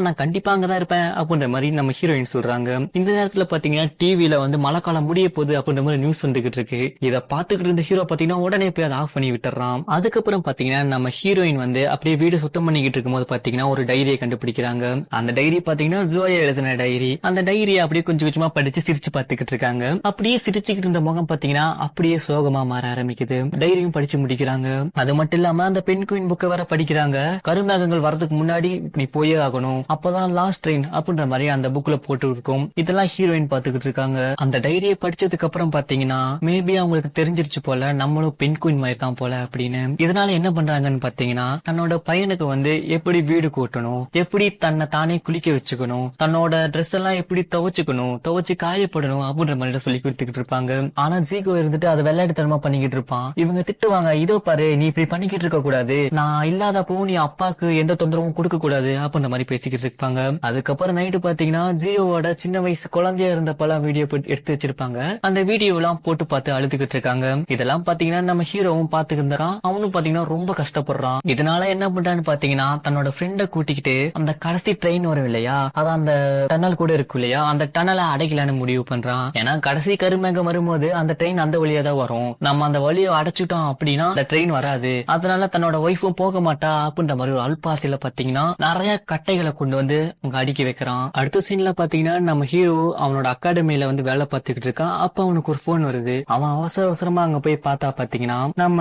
நான் கண்டிப்பா அங்கதான் இருப்பேன் அப்படின்ற மாதிரி நம்ம ஹீரோயின் சொல்றாங்க. இந்த நேரத்துல பாத்தீங்கன்னா டிவில வந்து மழை காலம் முடிய போகுது அப்படின்ற மாதிரி நியூஸ் வந்துகிட்டு இருக்கு. இதை பாத்துக்கிட்டு இருந்த ஹீரோ பாத்தீங்கன்னா உடனே போய் அதை ஆஃப் பண்ணி விட்டுறான். அதுக்கப்புறம் பாத்தீங்கன்னா நம்ம ஹீரோயின் வந்து அப்படியே வீடு சுத்தம் பண்ணிக்கிட்டு இருக்கும்போது பாத்தீங்கன்னா ஒரு டைரியை கண்டுபிடிக்கிறாங்க. அந்த டைரி பாத்தீங்கன்னா ஜோயா எழுதின டைரி. அந்த டைரியை அப்படியே கொஞ்சம் கொஞ்சமா படிச்சு சிரிச்சு பாத்துக்கிட்டு இருக்காங்க. அப்படியே சிரிச்சுக்கிட்டு இருந்த முகம் பாத்தீங்கன்னா அப்படியே சோகமா மாற ஆரம்பிக்குது. டைரியும் படிச்சு முடிக்கிறாங்க. அது மட்டும் இல்லாம அந்த பெண் குயின் புக்கை வர படிக்கிறாங்க. கருமேகங்கள் வரதுக்கு முன்னாடி இப்படி போயே ஆகணும், அப்பதான் லாஸ்ட் ட்ரெயின் அப்படின்ற மாதிரி அந்த புக்ல போட்டு இருக்கும். இதெல்லாம் ஹீரோயின் பாத்துக்கிட்டு இருக்காங்க. அந்த டைரியை படிச்சதுக்கு அப்புறம் பாத்தீங்கன்னா மேபி அவங்களுக்கு தெரிஞ்சிருச்சு போல நம்மளும் பெண் குயின் மாதிரி தான் போல அப்படின்னு. இதனால என்ன பண்றாங்கன்னு பாத்தீங்கன்னா தன்னோட பையனுக்கு வந்து எப்படி வீடு கூட்டணும், எப்படி தன்னை தானே குளிக்க வச்சுக்கணும், தன்னோட ட்ரெஸ் எல்லாம் எப்படி துவைச்சுக்கணும், துவைச்சு காயப்படணும் அப்படின்ற மாதிரி சொல்லி கொடுத்துக்கிட்டு இருப்பாங்க. ஆனா ஜீகோ இருந்துட்டு அதை விளையாட்டுத்தனமா பண்ணிக்கிட்டு இருப்பான். இவங்க திட்டுவாங்க, இதோ பாரு நீ இப்படி பண்ணிக்கிட்டு இருக்க கூடாது, நான் இல்லாதப்போ நீ அப்பாக்கு எந்த தொந்தரவும் கொடுக்க கூடாது அப்படின்ற மாதிரி பேசிக்கிட்டு இருப்பாங்க. அதுக்கப்புறம் நைட்டு பாத்தீங்கன்னா ஜியோவோட சின்ன வயசு குழந்தையா இருந்த பல வீடியோ எடுத்து வச்சிருப்பாங்க. அந்த வீடியோ எல்லாம் போட்டு பார்த்து அழுதுகிட்டு இருக்காங்க. இதெல்லாம் பாத்தீங்கன்னா நம்ம ஹீரோவும் பாத்துக்கிட்டு இருக்கான். அவனும் பாத்தீங்கன்னா ரொம்ப கஷ்டப்படுறான். இதனால என்ன பண்றான்னு பாத்தீங்கன்னா தன்னோட ஃப்ரெண்ட கூட்டிக்கிட்டு அந்த கடைசி ட்ரெயின் வரும் இல்லையா, அதான் அந்த டனல் கூட இருக்கும் இல்லையா, அந்த டனலை அடைக்கலான்னு முடிவு பண்றான். ஏன்னா கடைசி கருமேகம் வரும்போது அந்த ட்ரெயின் அந்த வழியா தான் வரும், நம்ம அந்த வழியை அடைச்சிட்டோம் அப்படின்னா அந்த ட்ரெயின் வராது, அதனால தன்னோட ஒய்ஃபும் போக மாட்டா அப்படின்ற மாதிரி ஒரு அல்பாசில பாத்தீங்கன்னா நிறைய கட்டைகளை கொண்டு வந்து அங்க அடுக்கி வைக்கிறான். அடுத்த சீன்ல பாத்தீங்கன்னா நம்ம ஹீரோ அவனோட அகாடமியில வந்து வேலை பார்த்துக்கிட்டு இருக்கான். அப்ப அவனுக்கு ஒரு போன் வருது. அவன் அவசர அவசரமா அங்க போய் பார்த்தா பாத்தீங்கன்னா நம்ம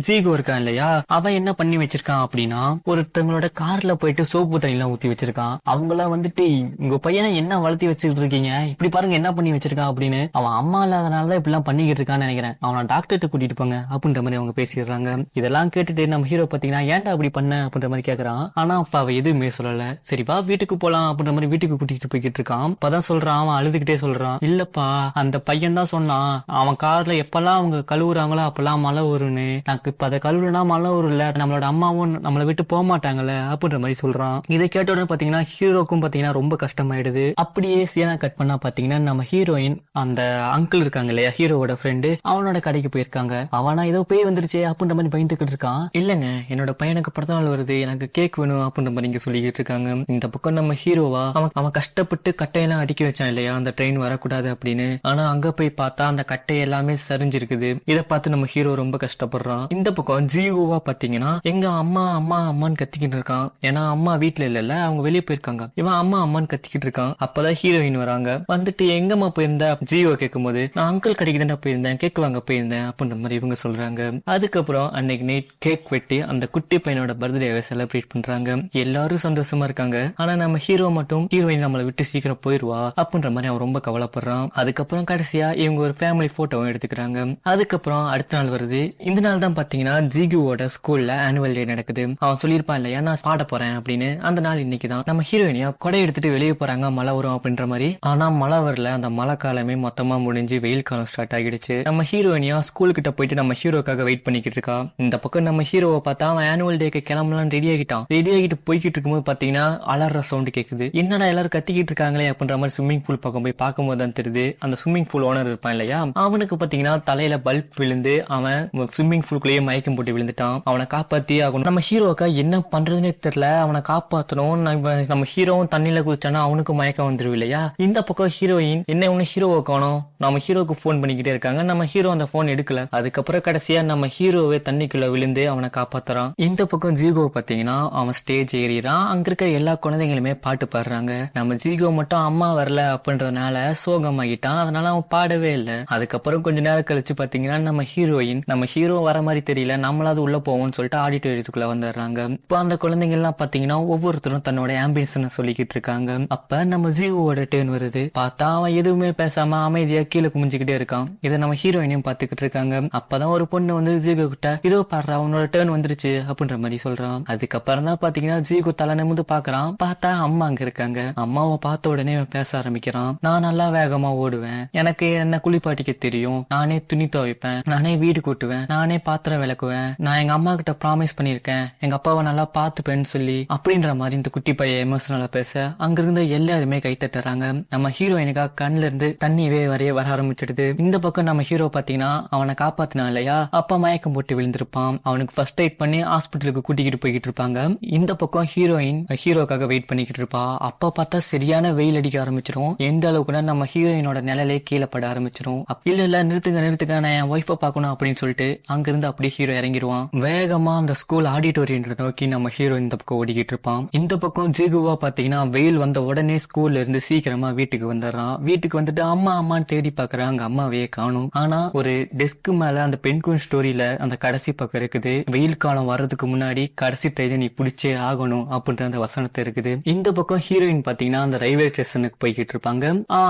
ஜீகோ இருக்கான் இல்லையா, அவன் என்ன பண்ணி வச்சிருக்கான் அப்படின்னா ஒருத்தவங்களோட கார்ல போயிட்டு சோப்பு தண்ணி எல்லாம் ஊத்தி வச்சிருக்கான். அவங்கள வந்துட்டு, உங்க பையனை என்ன வளர்த்தி வச்சுட்டு இருக்கீங்க, இப்படி பாருங்க என்ன பண்ணி வச்சிருக்கான் அப்படின்னு. அவன் அம்மா இல்லாதனாலதான் இப்படி எல்லாம் பண்ணிக்கிட்டு இருக்கான்னு நினைக்கிறேன், அவனை டாக்டர்கிட்ட கூட்டிட்டு போங்க அப்படின்ற மாதிரி அவங்க பேசிடுறாங்க. இதெல்லாம் கேட்டுட்டு நம்ம ஹீரோ பாத்தீங்கன்னா ஏன்டா அப்படி பண்ண அப்படின்ற மாதிரி கேக்குறான். ஆனா அப்ப அவ எதுவுமே சொல்லல. சரிப்பா வீட்டுக்கு போலாம் அப்படின்ற மாதிரி வீட்டுக்கு கூட்டிட்டு போய்கிட்டு இருக்கான். அப்பதான் சொல்றான், அவன் அழுதுகிட்டே சொல்றான், இல்லப்பா அந்த பையன் தான் சொன்னான், அவன் கார்ல எப்பெல்லாம் அவங்க கழுவுறாங்களோ அப்பெல்லாம் மழை வரும்னு, எனக்கு இப்ப அதை கழுவுனா மழை வரும் இல்ல, நம்மளோட அம்மாவும் நம்மளை விட்டு போக மாட்டாங்கல்ல அப்படின்ற மாதிரி சொல்றான். இதை கேட்ட உடனே பாத்தீங்கன்னா ஹீரோக்கும் பாத்தீங்கன்னா ரொம்ப கஷ்டமாயிடுது. அப்படியே சீனா கட் பண்ணா பாத்தீங்கன்னா நம்ம ஹீரோயின் அந்த அங்கிள் இருக்காங்க இல்லையா, ஹீரோவோட ஃப்ரெண்டு, அவனோட கடைக்கு போயிருக்காங்க. அவனா ஏதோ பேய் வந்துருச்சு அப்படின்ற மாதிரி பயந்துகிட்டு இருக்கான். இல்லங்க என்னோட பையனுக்கு பிறந்த நாள் வருது, எனக்கு கேக் வேணும் அப்படின்ற மாதிரி இங்க சொல்லிக்கிட்டு இருக்காங்க. இந்த பக்கம் நம்ம ஹீரோவா அவன் கஷ்டப்பட்டு கட்டையெல்லாம் அடுக்கி வச்சான் இல்லையா அந்த ட்ரெயின் வரக்கூடாது அப்படின்னு. ஆனா அங்க போய் பார்த்தா அந்த கட்டை எல்லாமே சரிஞ்சிருக்குது. இதை பார்த்து நம்ம ஹீரோ ரொம்ப கஷ்டப்படுறான். இந்த பக்கம் ஜீவோவா பாத்தீங்கன்னா எங்க அம்மா அம்மா அம்மான்னு கத்திக்கிட்டு இருக்கான். ஏன்னா அம்மா வீட்டுல இல்ல, அவங்க வெளியே போயிருக்காங்க. இவன் அம்மா அம்மான்னு கத்திக்கிட்டு இருக்கான். அப்பதான் ஹீரோயின் வராங்க. வந்துட்டு எங்கம்மா போயிருந்த ஜீவோ கேட்கும் போது, நான் அங்கிள் கடைக்கு தானே போயிருந்தேன், கேக் வாங்க போயிருந்தேன் அப்படின்ற மாதிரி இவங்க சொல்றாங்க. அதுக்கப்புறம் அன்னைக்கு நைட் கேக் வெட்டி அந்த குட்டி பையனோட பர்த்டேவை செலிப்ரேட் பண்றாங்க. எல்லாரும் சந்தோஷமா இருக்காங்க. ஆனா நம்ம ஹீரோ மட்டும் ஹீரோயின் நம்மளை விட்டு சீக்கிரம் போயிருவா அப்படின்ற மாதிரி அவன் ரொம்ப கவலைப்படுறான். அதுக்கப்புறம் கடைசியா இவங்க ஒரு ஃபேமிலி போட்டோவும் எடுத்துக்கிறாங்க. அதுக்கப்புறம் அடுத்த நாள் வருது. இந்த நாள் தான் பாத்தீங்கன்னா ஜிகுவோட ஸ்கூல்ல ஆனுவல் டே நடக்குது. அவன் சொல்லியிருப்பான் இல்லையா, நான் பாட போறேன் அப்படின்னு. அந்த நாள் இன்னைக்குதான். நம்ம ஹீரோயினியா கொடை எடுத்துட்டு வெளியே போறாங்க, மழை வரும் அப்படின்ற மாதிரி. ஆனா மழை வரல. அந்த மழை காலமே மொத்தமா முடிஞ்சு வெயில் காலம் ஸ்டார்ட் ஆகிடுச்சு. நம்ம ஹீரோயினியா ஸ்கூல் கிட்ட போயிட்டு நம்ம ஹீரோக்காக வெயிட் பண்ணிக்கிட்டு இருக்கா. இந்த பக்கம் நம்ம ஹீரோவை பார்த்தா அவன் ஆனுவல் டேக்கு கிளம்பலாம் ரெடி ஆகிட்டான். ரெடி ஆகிட்டு போய்கிட்டு இருக்கும்போது பாத்தீங்கன்னா அலற சவுண்ட் கேக்குது. என்னடா எல்லாரும் கத்திக்கிட்டு இருக்காங்களே அப்படின்ற மாதிரி ஸ்விம்மிங் பூல் பக்கம் போய் பார்க்கும்போது தான் தெரியுது, அந்த ஸ்விம்மிங் பூல் ஓனர் இருப்பான் இல்லையா, அவனுக்கு பாத்தீங்கன்னா தலையில பல்ப் விழுந்து அவன் ஸ்விம்மிங் பூலுக்குள்ளேயே மயக்கம் போட்டு விழுந்துட்டான். அவனை காப்பாத்தி ஆகணும். நம்ம ஹீரோக்கா என்ன பண்றதுன்னே தெரியல. அவனை காப்பாத்தணும். நம்ம ஹீரோவும் தண்ணியில குதிச்சானா அவனுக்கு மயக்கம் வந்துடும் இல்லையா. இந்த பக்கம் ஹீரோயின் என்ன ஒண்ணு ஹீரோவை காணோம். நம்ம ஹீரோக்கு போன் பண்ணிக்கிட்டே இருக்காங்க. நம்ம ஹீரோ அந்த போன் எடுக்கல. அதுக்கப்புறம் கடைசியா நம்ம ஹீரோவே தண்ணிக்குள்ள விழுந்து அவனை காப்பாத்துறான். இந்த பக்கம் ஜீகோ பாத்தீங்கன்னா அவன் ஸ்டேஜ் ஏறிறான். அங்க இருக்கிற எல்லா குழந்தைங்களுமே பாட்டு பாடுறாங்க. நம்ம ஜீகோ மட்டும் அம்மா வரல அப்படின்றதுனால சோகமாகிட்டான். அதனால அவன் பாடவே இல்லை. அதுக்கப்புறம் கொஞ்ச நேரம் கழிச்சு பாத்தீங்கன்னா நம்ம ஹீரோ வர மாதிரி தெரியல, நம்மளாவது உள்ள போவோம்னு சொல்லிட்டு ஆடிட்டோரியத்துக்குள்ள வந்துடுறாங்க. இப்போ அந்த குழந்தைங்க எல்லாம் பாத்தீங்கன்னா ஒவ்வொருத்தரும் தன்னோட ஆம்பியன்ஸ் சொல்லிக்கிட்டு இருக்காங்க. அப்ப நம்ம ஜீவோட டேர்ன் வருது. பார்த்தா அவன் எதுவுமே பேசாம அமைதியா கீழே குமிஞ்சுக்கிட்டே இருக்கான். இதை நம்ம ஹீரோயினையும் பாத்துக்கிட்டு இருக்காங்க. அப்பதான் ஒரு பொண்ணு வந்து ஜீகோ கிட்ட இதோ பாடுறா அவனோட டேர்ன் வந்துருச்சு அப்படின்ற மாதிரி சொல்றான். அதுக்கப்புறம் தான் பாத்தீங்கன்னா ஜீகோ தலை நிமிந்து பாக்குறான். பார்த்தா அம்மா அங்க இருக்காங்க. அம்மாவை பார்த்த உடனே பேச ஆரம்பிக்கிறான். நான் நல்லா வேகமா ஓடுவேன், எனக்கு என்ன குளிப்பாட்டிக்க தெரியும், நானே துணி துவைப்பேன், நானே வீடு கூட்டுவேன், நானே பாத்திரம் விளக்குவேன், நான் எங்க அம்மா கிட்ட ப்ராமிஸ் பண்ணிருக்கேன் எங்க அப்பாவை நல்லா பாத்துப்பேன்னு சொல்லி அப்படின்ற மாதிரி இந்த குட்டி பையன் எமோஷனலா பேச அங்கிருந்த எல்லாருமே கை தட்டுறாங்க. நம்ம ஹீரோயினுக்கா கண்ணுல இருந்து தண்ணியே வர ஆரம்பிச்சிடுது. இந்த பக்கம் நம்ம ஹீரோ பாத்தீங்கன்னா அவனை காப்பாத்தினா இல்லையா, அப்பா மயக்கம் போட்டு விழுந்திருப்பான். அவனுக்கு ஃபர்ஸ்ட் எய்ட் பண்ணி ஹாஸ்பிட்டலுக்கு கூட்டிக்கிட்டு போய்கிட்டு இருப்பாங்க. இந்த பக்கம் ஹீரோயின் ஹீரோக்காக வெயிட் பண்ணிக்கிட்டு இருப்பா. அப்ப பார்த்தா சரியான வெயில் அடிக்க ஆரம்பிச்சிடும். எந்த அளவுக்குன்னா நம்ம ஹீரோயினோட நிலையிலே கீழே பட ஆரம்பிச்சிடும். இல்ல நிறுத்துங்க நான் என் ஒய்ஃபை பார்க்கணும் அப்படின்னு சொல்லிட்டு அங்கிருந்து அப்படியே ஹீரோ இறங்கிடுவான். வேகமா அந்த ஸ்கூல் ஆடிட்டோரியன் நோக்கி நம்ம ஹீரோ இந்த பக்கம் ஓடிக்கிட்டு இருப்பான். இந்த பக்கம் ஜிகுவா பாத்தீங்கன்னா வெயில் வந்த உடனே ஸ்கூல்ல இருந்து சீக்கிரமா வீட்டுக்கு வந்துடுறான். வீட்டுக்கு வந்துட்டு அம்மான்னு தேடி பாக்குறான். அங்க அம்மாவையே காணும். ஆனா ஒரு டெஸ்க் மேல அந்த பென்குயின் ஸ்டோரியில அந்த கடைசி பக்கம் இருக்குது, வெயில் காலம் வர்றதுக்கு முன்னாடி கடைசி ட்ரெயினை நீ பிடிச்சே ஆகணும் அப்படின்ற அந்த வசனத்தை இருக்குது. இந்த பக்கம் ஹீரோயின் பாத்தீங்கன்னா அந்த ரயில்வே ஸ்டேஷனுக்கு போய்கிட்டு இருப்பாங்க.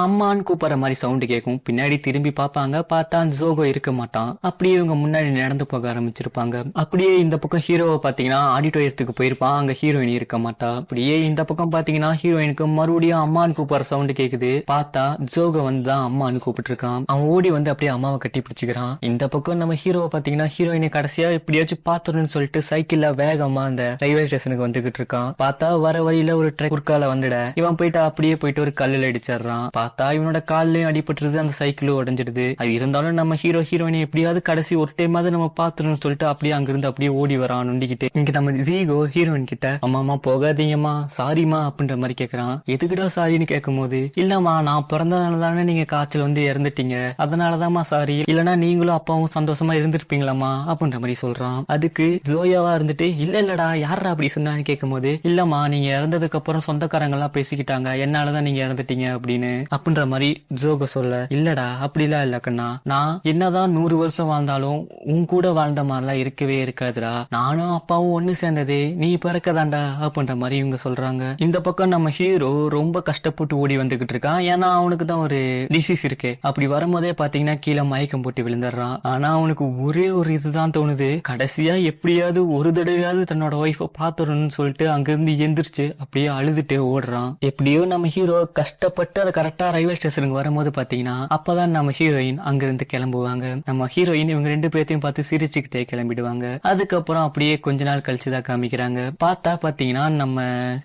அம்மான்னு கூப்பிடுற மாதிரி சவுண்ட் கேட்கும். பின்னாடி திரும்பி பாப்பாங்க. பார்த்தா ஜோகோ இருக்க மாட்டான். அப்படியே இவங்க முன்னாடி நடந்து போக ஆரம்பிச்சிருப்பாங்க. அப்படியே இந்த பக்கம் ஹீரோவை பாத்தீங்கன்னா ஆடிட்டோரியத்துக்கு போயிருப்பான். அங்க ஹீரோயின் இருக்க மாட்டா. அப்படியே இந்த பக்கம் பாத்தீங்கன்னா ஹீரோயினுக்கு மறுபடியும் அம்மான்னு கூப்பிடுற சவுண்ட் கேக்குது. பார்த்தா ஜோகோ வந்து தான் அம்மான்னு கூப்பிட்டு இருக்கான். அவன் ஓடி வந்து அப்படியே அம்மாவை கட்டி பிடிச்சுக்கிறான். இந்த பக்கம் நம்ம ஹீரோவை பாத்தீங்கன்னா ஹீரோயினை கடைசியா எப்படியாச்சும் பாத்துறன்னு சொல்லிட்டு சைக்கிள்ல வேகமா அந்த ரயில்வே ஸ்டேஷனுக்கு வந்துகிட்டு இருக்கான். பார்த்தா வர வழியில ஒரு ட்ரக் குறுக்கால வந்துட இவன் போயிட்டு அப்படியே போயிட்டு ஒரு கல்லுல அடிச்சிடறான். பார்த்தா இவனோட கால்லயும் அடிபட்டுருது, அந்த சைக்கிளும் உடஞ்சிடுது. அது இருந்தாலும் நம்ம ஹீரோயினை எப்படியாவது கடைசி ஒரு டைமாவது நம்ம பாத்துறோம்னு சொல்லிட்டு அப்படியே அங்கிருந்து அப்படியே ஓடி வரான் நொண்டிக்கிட்டு. இங்க நம்ம ஜீகோ ஹீரோயின் கிட்ட அம்மா போகாதீங்கம்மா, சாரிமா அப்படின்ற மாதிரி கேக்குறான். எதுக்குடா சாரின்னு கேட்கும் போது, இல்லம்மா நான் பிறந்தனால தானே நீங்க காய்ச்சல் வந்து இறந்துட்டீங்க, அதனாலதாம்மா சாரி, இல்லனா நீங்களும் அப்பாவும் சந்தோஷமா இருந்திருப்பீங்களாமா அப்படின்ற மாதிரி சொல்றான். அதுக்கு ஜோயாவா இருந்துட்டு இல்லடா யாரா அப்படி சொன்னான்னு கேட்கும் போது, இல்லம்மா நீங்க இறந்ததுக்கு அப்புறம் சொந்தக்காரங்க எல்லாம் பேசிக்கிட்டாங்க, என்னாலதான் நீங்க இறந்துட்டீங்க அப்படின்னு அப்படின்ற மாதிரி ஜோகோ சொல்ல, இல்லடா அப்படிலாம் இல்ல கண்ணா, நான் என்னதான் 100 வருஷம் வாழ்ந்தாலும் உன் கூட வாழ்ந்த மாதிரிலாம் இருக்கவே இருக்காதுடா, நானும் அப்பாவும் ஒண்ணு சேர்ந்தது நீ பிறக்கதாண்டா அப்படின்ற மாதிரி இவங்க சொல்றாங்க. இந்த பக்கம் நம்ம ஹீரோ ரொம்ப கஷ்டப்பட்டு ஓடி வந்துகிட்டு இருக்கான். ஏன்னா அவனுக்கு தான் ஒரு டிசீஸ் இருக்கு. அப்படி வரும்போதே பாத்தீங்கன்னா கீழே மயக்கம் போட்டு விழுந்துடுறான். ஆனா அவனுக்கு ஒரே ஒரு இதுதான் தோணுது, கடைசியா எப்படியாவது ஒரு தடவையாவது தன்னோட ஒய்ஃபை பாத்துறணும்னு சொல்லிட்டு அங்கிருந்து எந்திரிச்சு அப்படியே அழுதுட்டே ஓடுறான். எப்படியோ நம்ம ஹீரோ கஷ்டப்பட்டு அதை கரெக்டா ரயில்வே ஸ்டேஷனுக்கு வரும்போது பாத்தீங்கன்னா அப்பதான் நம்ம ஹீரோயின் அங்கிருந்து கிளம்புவாங்க. நம்ம ஹீரோயின் இவங்க 2 பேர்த்தையும் பார்த்து சிரிச்சுக்கிட்டே கிளம்பிடுவாங்க. அதுக்கப்புறம் அப்படியே கொஞ்ச நாள் கழிச்சுதான் காமிக்கிறாங்க. பார்த்தா பாத்தீங்கன்னா நம்ம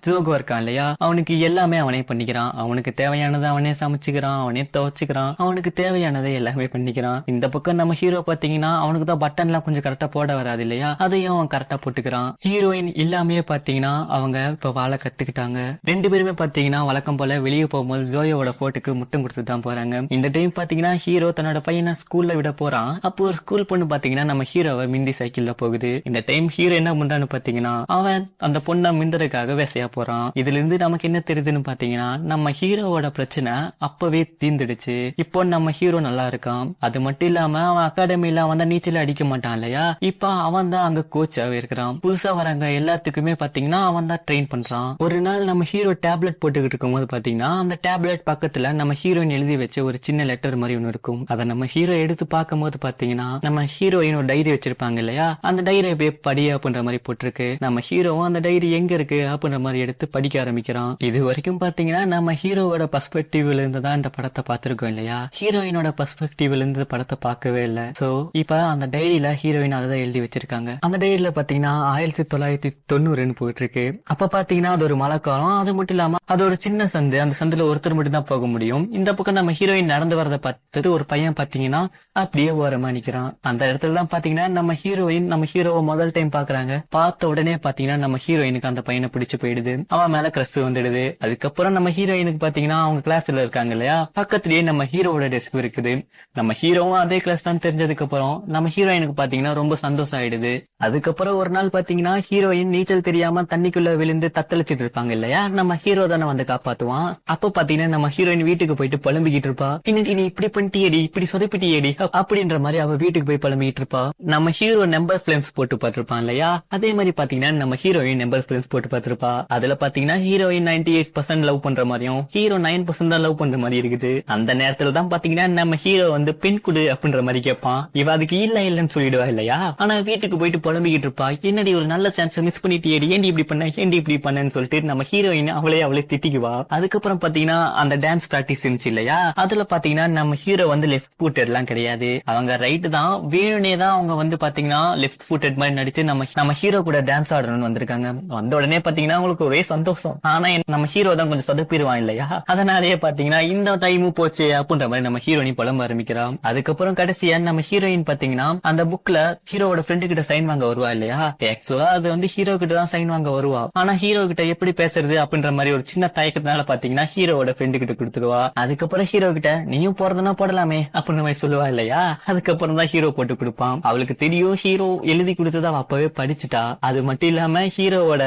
ஜோகோ இருக்கான் இல்லையா, அவனுக்கு எல்லாமே அவனே பண்ணிக்கிறான். அவனுக்கு தேவையானதை அவனே சமைச்சுக்கிறான், அவனே துவைச்சுக்கிறான், அவனுக்கு தேவையானதை எல்லாமே பண்ணிக்கிறான். இந்த பக்கம் நம்ம ஹீரோ பாத்தீங்கன்னா அவனுக்கு தான் பட்டன் எல்லாம் கொஞ்சம் கரெக்டா போட வராது இல்லையா, அதையும் அவன் கரெக்டா போட்டுக்கிறான். ஹீரோயின் எல்லாமே பாத்தீங்கன்னா அவங்க இப்ப வாழ கத்துக்கிட்டாங்க. 2 பேருமே பாத்தீங்கன்னா வழக்கம் போல வெளியே போகும்போது ஜோயோட போட்டோக்கு முட்டம் கொடுத்து தான் போறாங்க. இந்த டைம் பாத்தீங்கன்னா ஹீரோ தன்னோட பையனை ஸ்கூல்ல விட போறான். அப்போ ஒரு ஸ்கூல் பொண்ணு பாத்தீங்கன்னா நம்ம ஹீரோவை மிந்தி சைக்கிள்ல போகுது. இந்த டைம் ஹீரோ என்ன பண்றான்னு பாத்தீங்கன்னா அவன் அந்த பொண்ணை மிந்தறதுக்காக வேசையா போறான். இதுல இருந்து நமக்கு என்ன தெரியுதுன்னு பாத்தீங்கன்னா நம்ம ஹீரோவோட பிரச்சனை அப்பவே தீர்ந்துடுச்சு. இப்போ நம்ம ஹீரோ நல்லா இருக்கான். அது மட்டும் இல்லாம அவன் அகாடமில அவன் தான் நீச்சல் அடிக்க மாட்டான் இல்லையா, இப்ப அவன் தான் அங்க கோச்சாவே இருக்கிறான். புதுசா வரங்க எல்லாத்துக்குமே பாத்தீங்கன்னா அவன் தான் ட்ரெயின் பண்றான். ஒரு நாள் நம்ம ஹீரோ டேப்லெட் போட்டுக்கிட்டு இருக்கும் போது பாத்தீங்கன்னா அந்த டேப்லெட் பக்கத்துல நம்ம ஹீரோயின் எழுதி வச்ச ஒரு சின்ன லெட்டர் மாதிரி ஒண்ணு இருக்கும். அதை நம்ம ஹீரோ எடுத்து பார்க்கும் போது பாத்தீங்கன்னா நம்ம ஹீரோயின் ஒரு டைரி வச்சிருப்பாங்க இல்லையா, அந்த அந்த டைரி அப்படியே படி அப்படின்ற மாதிரி போட்டிருக்கு. நம்ம ஹீரோவும் அந்த டைரி எங்க இருக்கு அப்படின்ற மாதிரி எடுத்து படிக்க ஆரம்பிக்கிறான். இது வரைக்கும் பாத்தீங்கன்னா நம்ம ஹீரோவோட பெர்ஸ்பெக்டிவ்ல இருந்து தான் இந்த படத்தை பார்த்திருக்கோம் இல்லையா, ஹீரோயினோட பெர்ஸ்பெக்டிவ்ல இருந்து படத்தை பார்க்கவே இல்லை. சோ இப்ப அந்த டைரியில ஹீரோயின் அதை எழுதி வச்சிருக்காங்க. அந்த டைரியில பாத்தீங்கன்னா 1990 போயிட்டு இருக்கு. அப்ப பாத்தீங்கன்னா அது ஒரு மழைக்காலம். அது மட்டும் இல்லாம அது ஒரு சின்ன சந்து. அந்த சந்துல ஒருத்தர் மட்டும் தான் போக முடியும். இந்த பக்கம் நம்ம ஹீரோயின் நடந்து வரதை பார்த்தது ஒரு பையன் பாத்தீங்கன்னா அப்படியே ஓரமா நிக்கிறான். அந்த இடத்துல தான் பாத்தீங்கன்னா நம்ம ஹீரோயின் நம்ம ஹீரோவை முதல் டைம் பாக்குறாங்க. பார்த்த உடனே பாத்தீங்கன்னா நம்ம ஹீரோயினுக்கு அந்த பையனை பிடிச்சு போயிடுது. அவன் மேல கிரஷ் வந்துடுது. அதுக்கப்புறம் நம்ம ஹீரோயினுக்கு பாத்தீங்கன்னா அவங்க கிளாஸ்ல இருக்காங்க இல்லையா, பக்கத்துலயே நம்ம ஹீரோவோட டெஸ்க் இருக்குது. நம்ம ஹீரோவும் அதே கிளாஸ் தான் தெரிஞ்சதுக்கு அப்புறம் நம்ம ஹீரோயினுக்கு பாத்தீங்கன்னா ரொம்ப சந்தோஷம் ஆயிடுது. அதுக்கப்புறம் ஒரு நாள் பாத்தீங்கன்னா ஹீரோயின் நீச்சல் தெரியாம தண்ணிக்குள்ள விழுந்து தத்தளிச்சிட்டு இருப்பாங்க இல்லையா, நம்ம ஹீரோ தானே வந்து காப்பாத்துவான். அப்ப பாத்தீங்கன்னா நம்ம ஹீரோயின் வீட்டுக்கு போயிட்டு புலம்பிக்கிட்டு இருப்பா. இன்னைக்கு நீ இப்படி பண்ணிட்டியடி, இப்படி சொதப்பிட்டியடி அப்படின்ற மாதிரி அவ வீட்டுக்கு போய் புலம்பிக்கிட்டு இருப்பா. நம்ம ஹீரோ நம்பர் பிளேம்ஸ் போட்டு பார்த்திருப்பான் இல்லையா, அதே மாதிரி பாத்தீங்கன்னா நம்ம ஹீரோயின் நம்பர் பிளேம்ஸ் போட்டு பார்த்திருப்பா. அதுல பாத்தீங்கன்னா ஹீரோயின் 98% லவ் பண்ற மாதிரியும் ஹீரோ 9% தான் லவ் பண்ற மாதிரி இருக்குது. அந்த நேரத்துல தான் பாத்தீங்கன்னா நம்ம ஹீரோ வந்து பெண் குடு அப்படின்ற மாதிரி கேட்பான். இவ அதுக்கு இல்லன்னு சொல்லிடுவா இல்லையா. ஆனா வீட்டுக்கு போயிட்டு புலம்பிக்கிட்டு இருப்பா. என்னடி ஒரு நல்ல சான்ஸ் மிஸ் பண்ணிட்டியடி, ஏண்டி இப்படி பண்ண, ஏண்டி இப்படி பண்ணன்னு சொல்லிட்டு நம்ம ஹீரோயின் அவளே திட்டிக்குவா. அதுக்கப்புறம் பாத்தீங்கன்னா அந்த டான்ஸ் பிராக்டிஸ் இருந்துச்சு இல்லையா, அதுல பாத்தீங்கன்னா நம்ம ஹீரோ வந்து லெஃப்ட் ஃபுட்டட் எல்லாம் கிடையாது, அவங்க ரைட் தான். வேணுனே தான் அவங்க வந்து பாத்தீங்கன்னா லெஃப்ட் ஃபுட்டட் மாதிரி நடிச்சு நம்ம ஹீரோ கூட டான்ஸ் ஆடணும்னு வந்திருக்காங்க. வந்த உடனே பாத்தீங்கன்னா அவங்களுக்கு ஒரே சந்தோஷம். ஆனா நம்ம ஹீரோ தான் கொஞ்சம் சொதப்பிடுவான் இல்லையா, அதனாலேயே பாத்தீங்கன்னா இந்த டைமும் போச்சு அப்படின்ற மாதிரி நம்ம ஹீரோயின் புலம்ப ஆரம்பிக்கிறான். அதுக்கப்புறம் கடைசியா நம்ம ஹீரோயின் பாத்தீங்கன்னா அந்த புக்ல ஹீரோவோட ஃப்ரெண்டு கிட்ட சைன் வாங்க வருவா இல்லையா, ஆக்சுவலா அது வந்து ஹீரோ கிட்ட தான் சைன் வாங்க வருவா. ஆனா ஹீரோ கிட்ட எப்படி பேசுறது அப்படின்ற மாதிரி ஒரு சின்ன தயக்கத்தினால பாத்தீங்கன்னா ஹீரோவோட ஃப்ரெண்டு கிட்ட கொடுத்துருவா. அதுக்கப்புறம் ஹீரோ கிட்ட நீயும் போறதுன்னா போடலாமே அப்படின்ற மாதிரி சொல்லுவா இல்லையா. அதுக்கப்புறம் தான் ஹீரோ போட்டு கொடுப்பான். அவளுக்கு தெரியும் ஹீரோ எழுதி கொடுத்தது அவ அப்பவே படிச்சுட்டா. அது மட்டும் இல்லாம ஹீரோவோட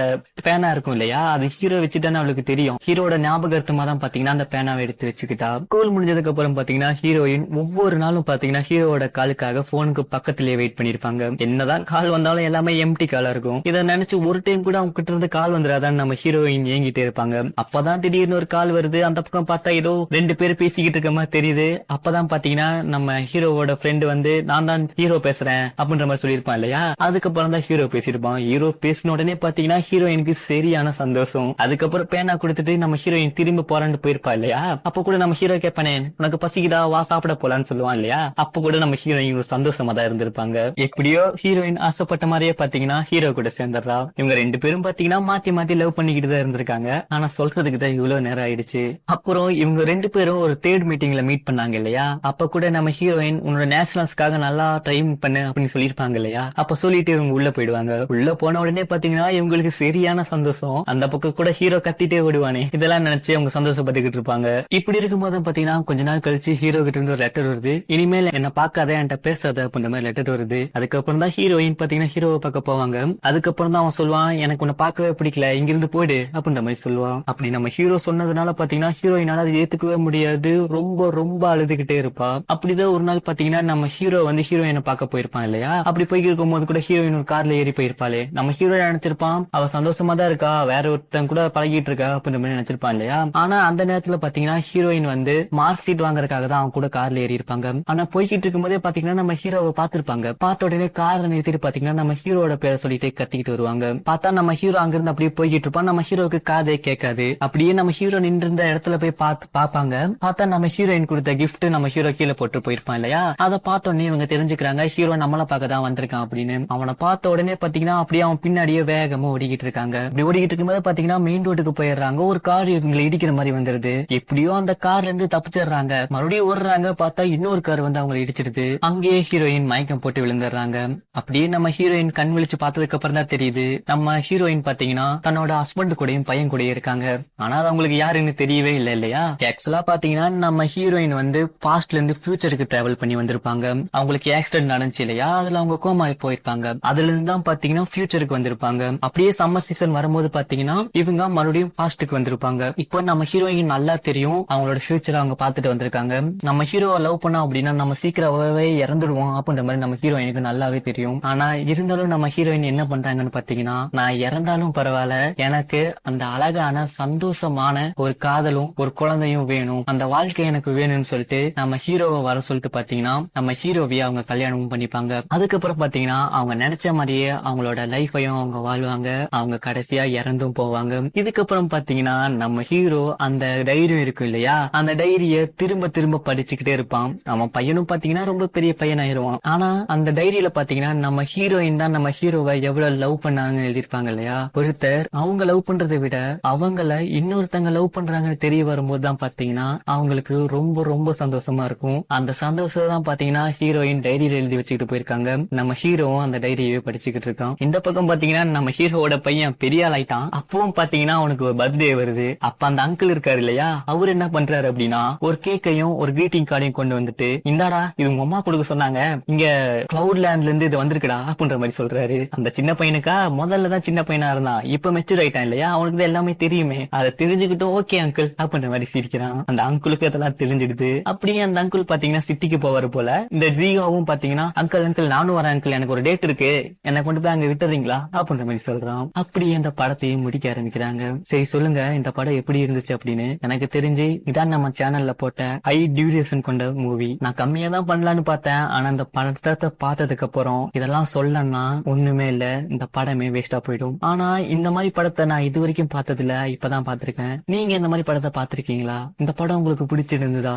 பேனா இருக்கும் இல்லையா, அது ஹீரோ வச்சுட்டான்னு அவளுக்கு தெரியும். ஹீரோட ஞாபகார்த்தமா தான் பாத்தீங்கன்னா அந்த பேனாவை எடுத்து வச்சுக்கிட்டா. ஸ்கூல் முடிஞ்சதுக்கு அப்புறம் பாத்தீங்கன்னா ஹீரோயின் ஒவ்வொரு நாளும் பாத்தீங்கன்னா ஹீரோவோட காலுக்காக போனுக்கு பக்கத்திலேயே வெயிட் பண்ணிருப்பாங்க. என்னதான் கால் வந்தாலும் எல்லாமே எம்டி காலா இருக்கும். இதை நினைச்சு ஒரு டைம் கூட அவங்க கிட்ட இருந்து கால் வந்துடாதான் நம்ம ஹீரோயின் ஏங்கிட்டே இருப்பாங்க. அப்பதான் திடீர்னு ஒரு கால் வருது. அந்த பக்கம் பார்த்தா ஏதோ 2 பேர் பேசிக்கிட்டு இருக்க மாதிரி தெரியுது. அப்பதான் பாத்தீங்கன்னா நம்ம ஹீரோவோட ஃப்ரெண்டு வந்து நான் தான் ஹீரோ பேசுறேன் அப்படின்ற மாதிரி சொல்லியிருப்பான் இல்லையா. அதுக்கப்புறம் தான் ஹீரோ பேசியிருப்பான். ஹீரோ பேசின உடனே பாத்தீங்கன்னா ஹீரோயினுக்கு சரியான சந்தோஷம். அதுக்கப்புறம் பேனா கொடுத்துட்டு நம்ம ஹீரோயின் திரும்ப போறான்னு போயிருப்பா இல்லையா. அப்ப கூட நம்ம ஹீரோ கேட்பானே உனக்கு பசிக்குதா வா சாப்பிட போலான்னு சொல்லுவான் இல்லையா. அப்ப கூட நம்ம ஹீரோயின் ஒரு சந்தோஷமா தான் இருந்திருப்பாங்க. எப்படியோ ஹீரோயின் ஆசைப்பட்ட மாதிரியே பாத்தீங்கன்னா ஹீரோ கூட சேர்ந்துடுறா. இவங்க 2 பேரும் பாத்தீங்கன்னா மாத்தி மாத்தி லவ் பண்ணிக்கிட்டு தான் இருந்திருக்காங்க. ஆனா சொல்றதுக்கு தான் இவ்வளவு நேரம் ஆயிடுச்சு. அப்புறம் இவங்க 2 பேரும் ஒரு தேர்ட் மீட்டிங்ல மீட் பண்ணாங்க இல்லையா. அப்ப கூட நம்ம ஹீரோயின் உன்னோட நேஷனல்ஸ்க்காக நல்லா ட்ரைன் பண்ணு அப்படின்னு சொல்லிருப்பாங்க இல்லையா. அப்ப சொல்லிட்டு இவங்க உள்ள போயிடுவாங்க. உள்ள போன உடனே பாத்தீங்கன்னா இவங்களுக்கு சரியான சந்தோஷம். அந்த பக்கம் கூட ஹீரோ கத்திட்டே விடுவானே, இதெல்லாம் நினைச்சு அவங்க சந்தோஷப்பட்டுக்கிட்டு இருப்பாங்க. இப்படி இருக்கும்போது பாத்தீங்கன்னா கொஞ்ச நாள் கழிச்சு ஹீரோ கிட்ட இருந்து ஒரு லெட்டர் வருது. இனிமேல் என்ன பாக்காத என்கிட்ட பேசாத அப்படின்ற மாதிரி லெட்டர் வருது. அதுக்கப்புறம் தான் ஹீரோயின் பாத்தீங்கன்னா ஹீரோவை பார்க்க போவாங்க. அதுக்கப்புறம் தான் அவன் சொல்லுவான் எனக்கு உன்னை பார்க்கவே பிடிக்கல, இங்கிருந்து போயிடு அப்படின்ற மாதிரி சொல்லுவான். அப்படி நம்ம ஹீரோ சொன்னதுனால பாத்தீங்கன்னா ஹீரோயினால அதை ஏத்துக்கவே முடியாது. ரொம்ப ரொம்ப அழுதுகிட்டே இருப்பா. அப்படிதான் ஒரு நாள் பாத்தீங்கன்னா நம்ம ஹீரோ வந்து ஹீரோயினை பார்க்க போயிருப்பான் இல்லையா. அப்படி போய் இருக்கும்போது கூட ஹீரோயின் ஒரு கார்ல ஏறி போயிருப்பாளே. நம்ம ஹீரோ நினைச்சிருப்பான் அவ சந்தோஷமா தான் இருக்கா, வேற ஒருத்தன் கூட பழகிட்டு இருக்கா அப்படின்ற மாதிரி நினைச்சிருப்பான் இல்லையா. ஆனா அந்த நேரத்துல பாத்தீங்கன்னா ஹீரோயின் வந்து மார்க் ஷீட் வாங்குறதுக்காக தான் அவன் கூட கார்ல ஏறி இருப்பாங்க. ஆனா போய்கிட்டு இருக்கும் போதே பாத்தீங்கன்னா நம்ம ஹீரோவை பாத்திருப்பாங்க. பார்த்த உடனே காரை நிறுத்திட்டு பாத்தீங்கன்னா நம்ம ஹீரோட பேரை சொல்லிட்டு கத்திக்கிட்டு வருவாங்க. பார்த்தா நம்ம ஹீரோ அங்கிருந்து அப்படியே போய்கிட்டு இருப்பான். நம்ம ஹீரோக்கு காதே கேட்காது. அப்படியே நம்ம ஹீரோ நின்று இருந்த இடத்துல போய் பாப்பாங்க. பார்த்தா நம்ம ஹீரோயின் கொடுத்த கிஃப்ட் நம்ம ஹீரோ கீழே போட்டு போயிருப்பான் இல்லையா. அதை பார்த்த உடனே இவங்க தெரிஞ்சுக்கிறாங்க ஹீரோ நம்மள பார்க்க தான் வந்திருக்கான் அப்படின்னு. அவனை பார்த்த உடனே பாத்தீங்கன்னா அப்படியே அவன் பின்னாடியே வேகமா ஓடிக்கிட்டு இருக்காங்க. இப்படி ஓடிக்கிட்டு இருக்கும்போது பாத்தீங்கன்னா மெயின் ரோட்டுக்கு போயிடுறாங்க. ஒரு கார் இவங்களை இடிக்கிற மாதிரி வந்துருது. எப்படியோ அந்த கார்ல இருந்து தப்பிச்சிடுறாங்க. மறுபடியும் ஓடுறாங்க. பார்த்தா இன்னொரு கார் வந்து அவங்களை இடிச்சிடுது. அங்கேயே ஹீரோயின் மயக்கம் போட்டு விழுந்துடுறாங்க. அப்படியே நம்ம ஹீரோயின் கண் விழிச்சு பார்த்ததுக்கு அப்புறம் தான் தெரியுது நம்ம ஹீரோயின் பாத்தீங்கன்னா தன்னோட ஹஸ்பண்ட் கூடயும் பையன் கூட இருக்காங்க. ஆனா அது அவங்களுக்கு யாருன்னு தெரியவே இல்லை இல்லையா. ஆக்சுவலா பாத்தீங்கன்னா நம்ம ஹீரோயின் வந்து பாஸ்ட்ல இருந்து ஃபியூச்சருக்கு டிராவல் பண்ணி வந்திருப்பாங்க. அவங்களுக்கு ஆக்சிடென்ட் நடந்துச்சு இல்லையா, அதுல அவங்க கோமா போயிருப்பாங்க. அதுல இருந்து தான் பாத்தீங்கன்னா ஃபியூச்சருக்கு வந்திருப்பாங்க. அப்படியே சம்மர் சீசன் வரும்போது பாத்தீங்கன்னா இவங்க மறுபடியும் பாஸ்டுக்கு வந்திருப்பாங்க. இப்போ நம்ம ஹீரோயின் நல்லா தெரியும் அவங்களோட ஃபியூச்சர் அவங்க பாத்துட்டு வந்திருக்காங்க. நம்ம ஹீரோவை லவ் பண்ணா அப்படின்னா நம்ம சீக்கிரமாவே இறந்துடுவோம் அப்படின்ற மாதிரி நம்ம ஹீரோயினுக்கு நல்லாவே தெரியும். ஆனா இருந்தாலும் நம்ம ஹீரோயின் என்ன பண்றாங்கன்னு பாத்தீங்கன்னா நான் இறந்தாலும் பரவாயில்ல, எனக்கு அந்த அழகான சந்தோஷமான ஒரு காதலும் ஒரு குழந்தையும் வேணும், அந்த வாழ்க்கை எனக்கு வேணும்னு சொல்லிட்டு நம்ம ஹீரோவை வர சொல்லிட்டு பாத்தீங்கன்னா நம்ம ஹீரோவையே அவங்க கல்யாணமும் பண்ணிப்பாங்க. அதுக்கப்புறம் பாத்தீங்கன்னா அவங்க நினைச்ச மாதிரியே அவங்களோட லைஃபையும் அவங்க வாழ்வாங்க. அவங்க கடைசியா இறந்தும் போவாங்க. இதுக்கப்புறம் பாத்தீங்கன்னா நம்ம ஹீரோ அந்த டைரி இருக்கும் இல்லையா, அந்த டைரிய திரும்ப திரும்ப படிச்சுக்கிட்டே இருப்பான். அவன் பையனும் பாத்தீங்கன்னா ரொம்ப பெரிய பையன் ஆயிருவான். ஆனா அந்த டைரியில பாத்தீங்கன்னா நம்ம ஹீரோயின் தான் நம்ம ஹீரோவை எவ்வளவு லவ் பண்ணாங்கன்னு எழுதிருப்பாங்க இல்லையா. ஒருத்தர் அவங்க லவ் பண்றதை விட அவங்கள இன்னொருத்தங்க லவ் பண்றாங்கன்னு தெரிய வரும்போது தான் பாத்தீங்கன்னா அவங்களுக்கு ரொம்ப ரொம்ப சந்தோஷமா இருக்கும். அந்த சந்தோஷம் தான் பாத்தீங்கன்னா ஹீரோயின் டைரியில எழுதி வச்சுக்கிட்டு போயிருக்காங்க. நம்ம ஹீரோவும் அந்த டைரியவே படிச்சுக்கிட்டு இருக்கான். இந்த பக்கம் பாத்தீங்கன்னா நம்ம ஹீரோவோட பையன் பெரிய ஆள் ஆயிட்டான். அப்பவும் பாத்தீங்கன்னா அவனுக்கு ஒரு பர்த்டே வருது. அப்ப அந்த அங்கிள் இருக்காரு இல்லையா, அவர் என்ன பண்றாரு அப்படின்னா ஒரு கேக்கையும் ஒரு கிரீட்டிங் கார்டையும் கொண்டு வந்துட்டு, இந்தாடா இது உங்க அம்மா கொடுக்க சொன்னாங்க, இங்க கிளவுட் லேண்ட்ல இருந்து இது வந்திருக்குடா அப்படின்ற மாதிரி சொல்றாரு. அந்த சின்ன பையனுக்கா முதல்ல தான் சின்ன பையனா இருந்தான், இப்ப மெச்சூர் ஆயிட்டான் இல்லையா, அவனுக்கு தான் எல்லாமே தெரியுமே. அதை தெரிஞ்சுக்கிட்டும் ஓகே அங்கிள் அப்படின்ற மாதிரி சிரிக்கிறான். அந்த அங்கிளுக்கு அதெல்லாம் தெரிஞ்சுடுது. அப்படியே அந்த அங்கிள் பாத்தீங்கன்னா சிட்டிக்கு போவாரு போல. இந்த ஜீவாவும் பாத்தீங்கன்னா அங்கிள் அங்கிள் நானும் வரேன் அங்கிள், எனக்கு ஒரு டேட் இருக்கு, என்னை கொண்டு போய் அங்க விட்டுறீங்களா அப்படின்ற மாதிரி சொல்றான். அப்படியே அந்த படத்தையும் முடிக்க ஆரம்பிக்கிறாங்க. சரி சொல்லுங்க இந்த படம் எப்படி இருந்துச்சு அப்படின்னு. எனக்கு தெரிஞ்சு இதான் நம்ம சேனல்ல போட்ட ஹை டியூரேஷன் கொண்ட மூவி. நான் கம்மியா தான் பண்ணலான்னு பார்த்தேன், ஆனா இந்த படத்தை பார்த்ததுக்கு அப்புறம் இதெல்லாம் சொல்லணும்னா ஒண்ணுமே இல்ல, இந்த படமே வேஸ்டா போயிடும். ஆனா இந்த மாதிரி படத்தை நான் இது வரைக்கும் பார்த்தது இல்ல, இப்பதான் பாத்திருக்கேன். நீங்க இந்த மாதிரி படத்தை பாத்திருக்கீங்களா? இந்த படம் உங்களுக்கு பிடிச்சிருந்தா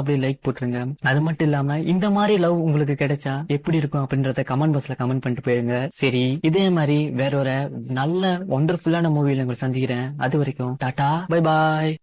அப்படியே லைக் போட்டுருங்க. அது மட்டும் இல்லாம இந்த மாதிரி லவ் உங்களுக்கு கிடைச்சா எப்படி இருக்கும் அப்படின்றத கமெண்ட் பாக்ஸ்ல கமெண்ட் பண்ணிட்டு போயிருங்க. சரி, இதே மாதிரி வேற ஒரு நல்ல ஒண்டர்ஃபுல்லான மூவில உங்களை சந்திக்கிறேன். அது வரைக்கும் டாடா பை பாய்.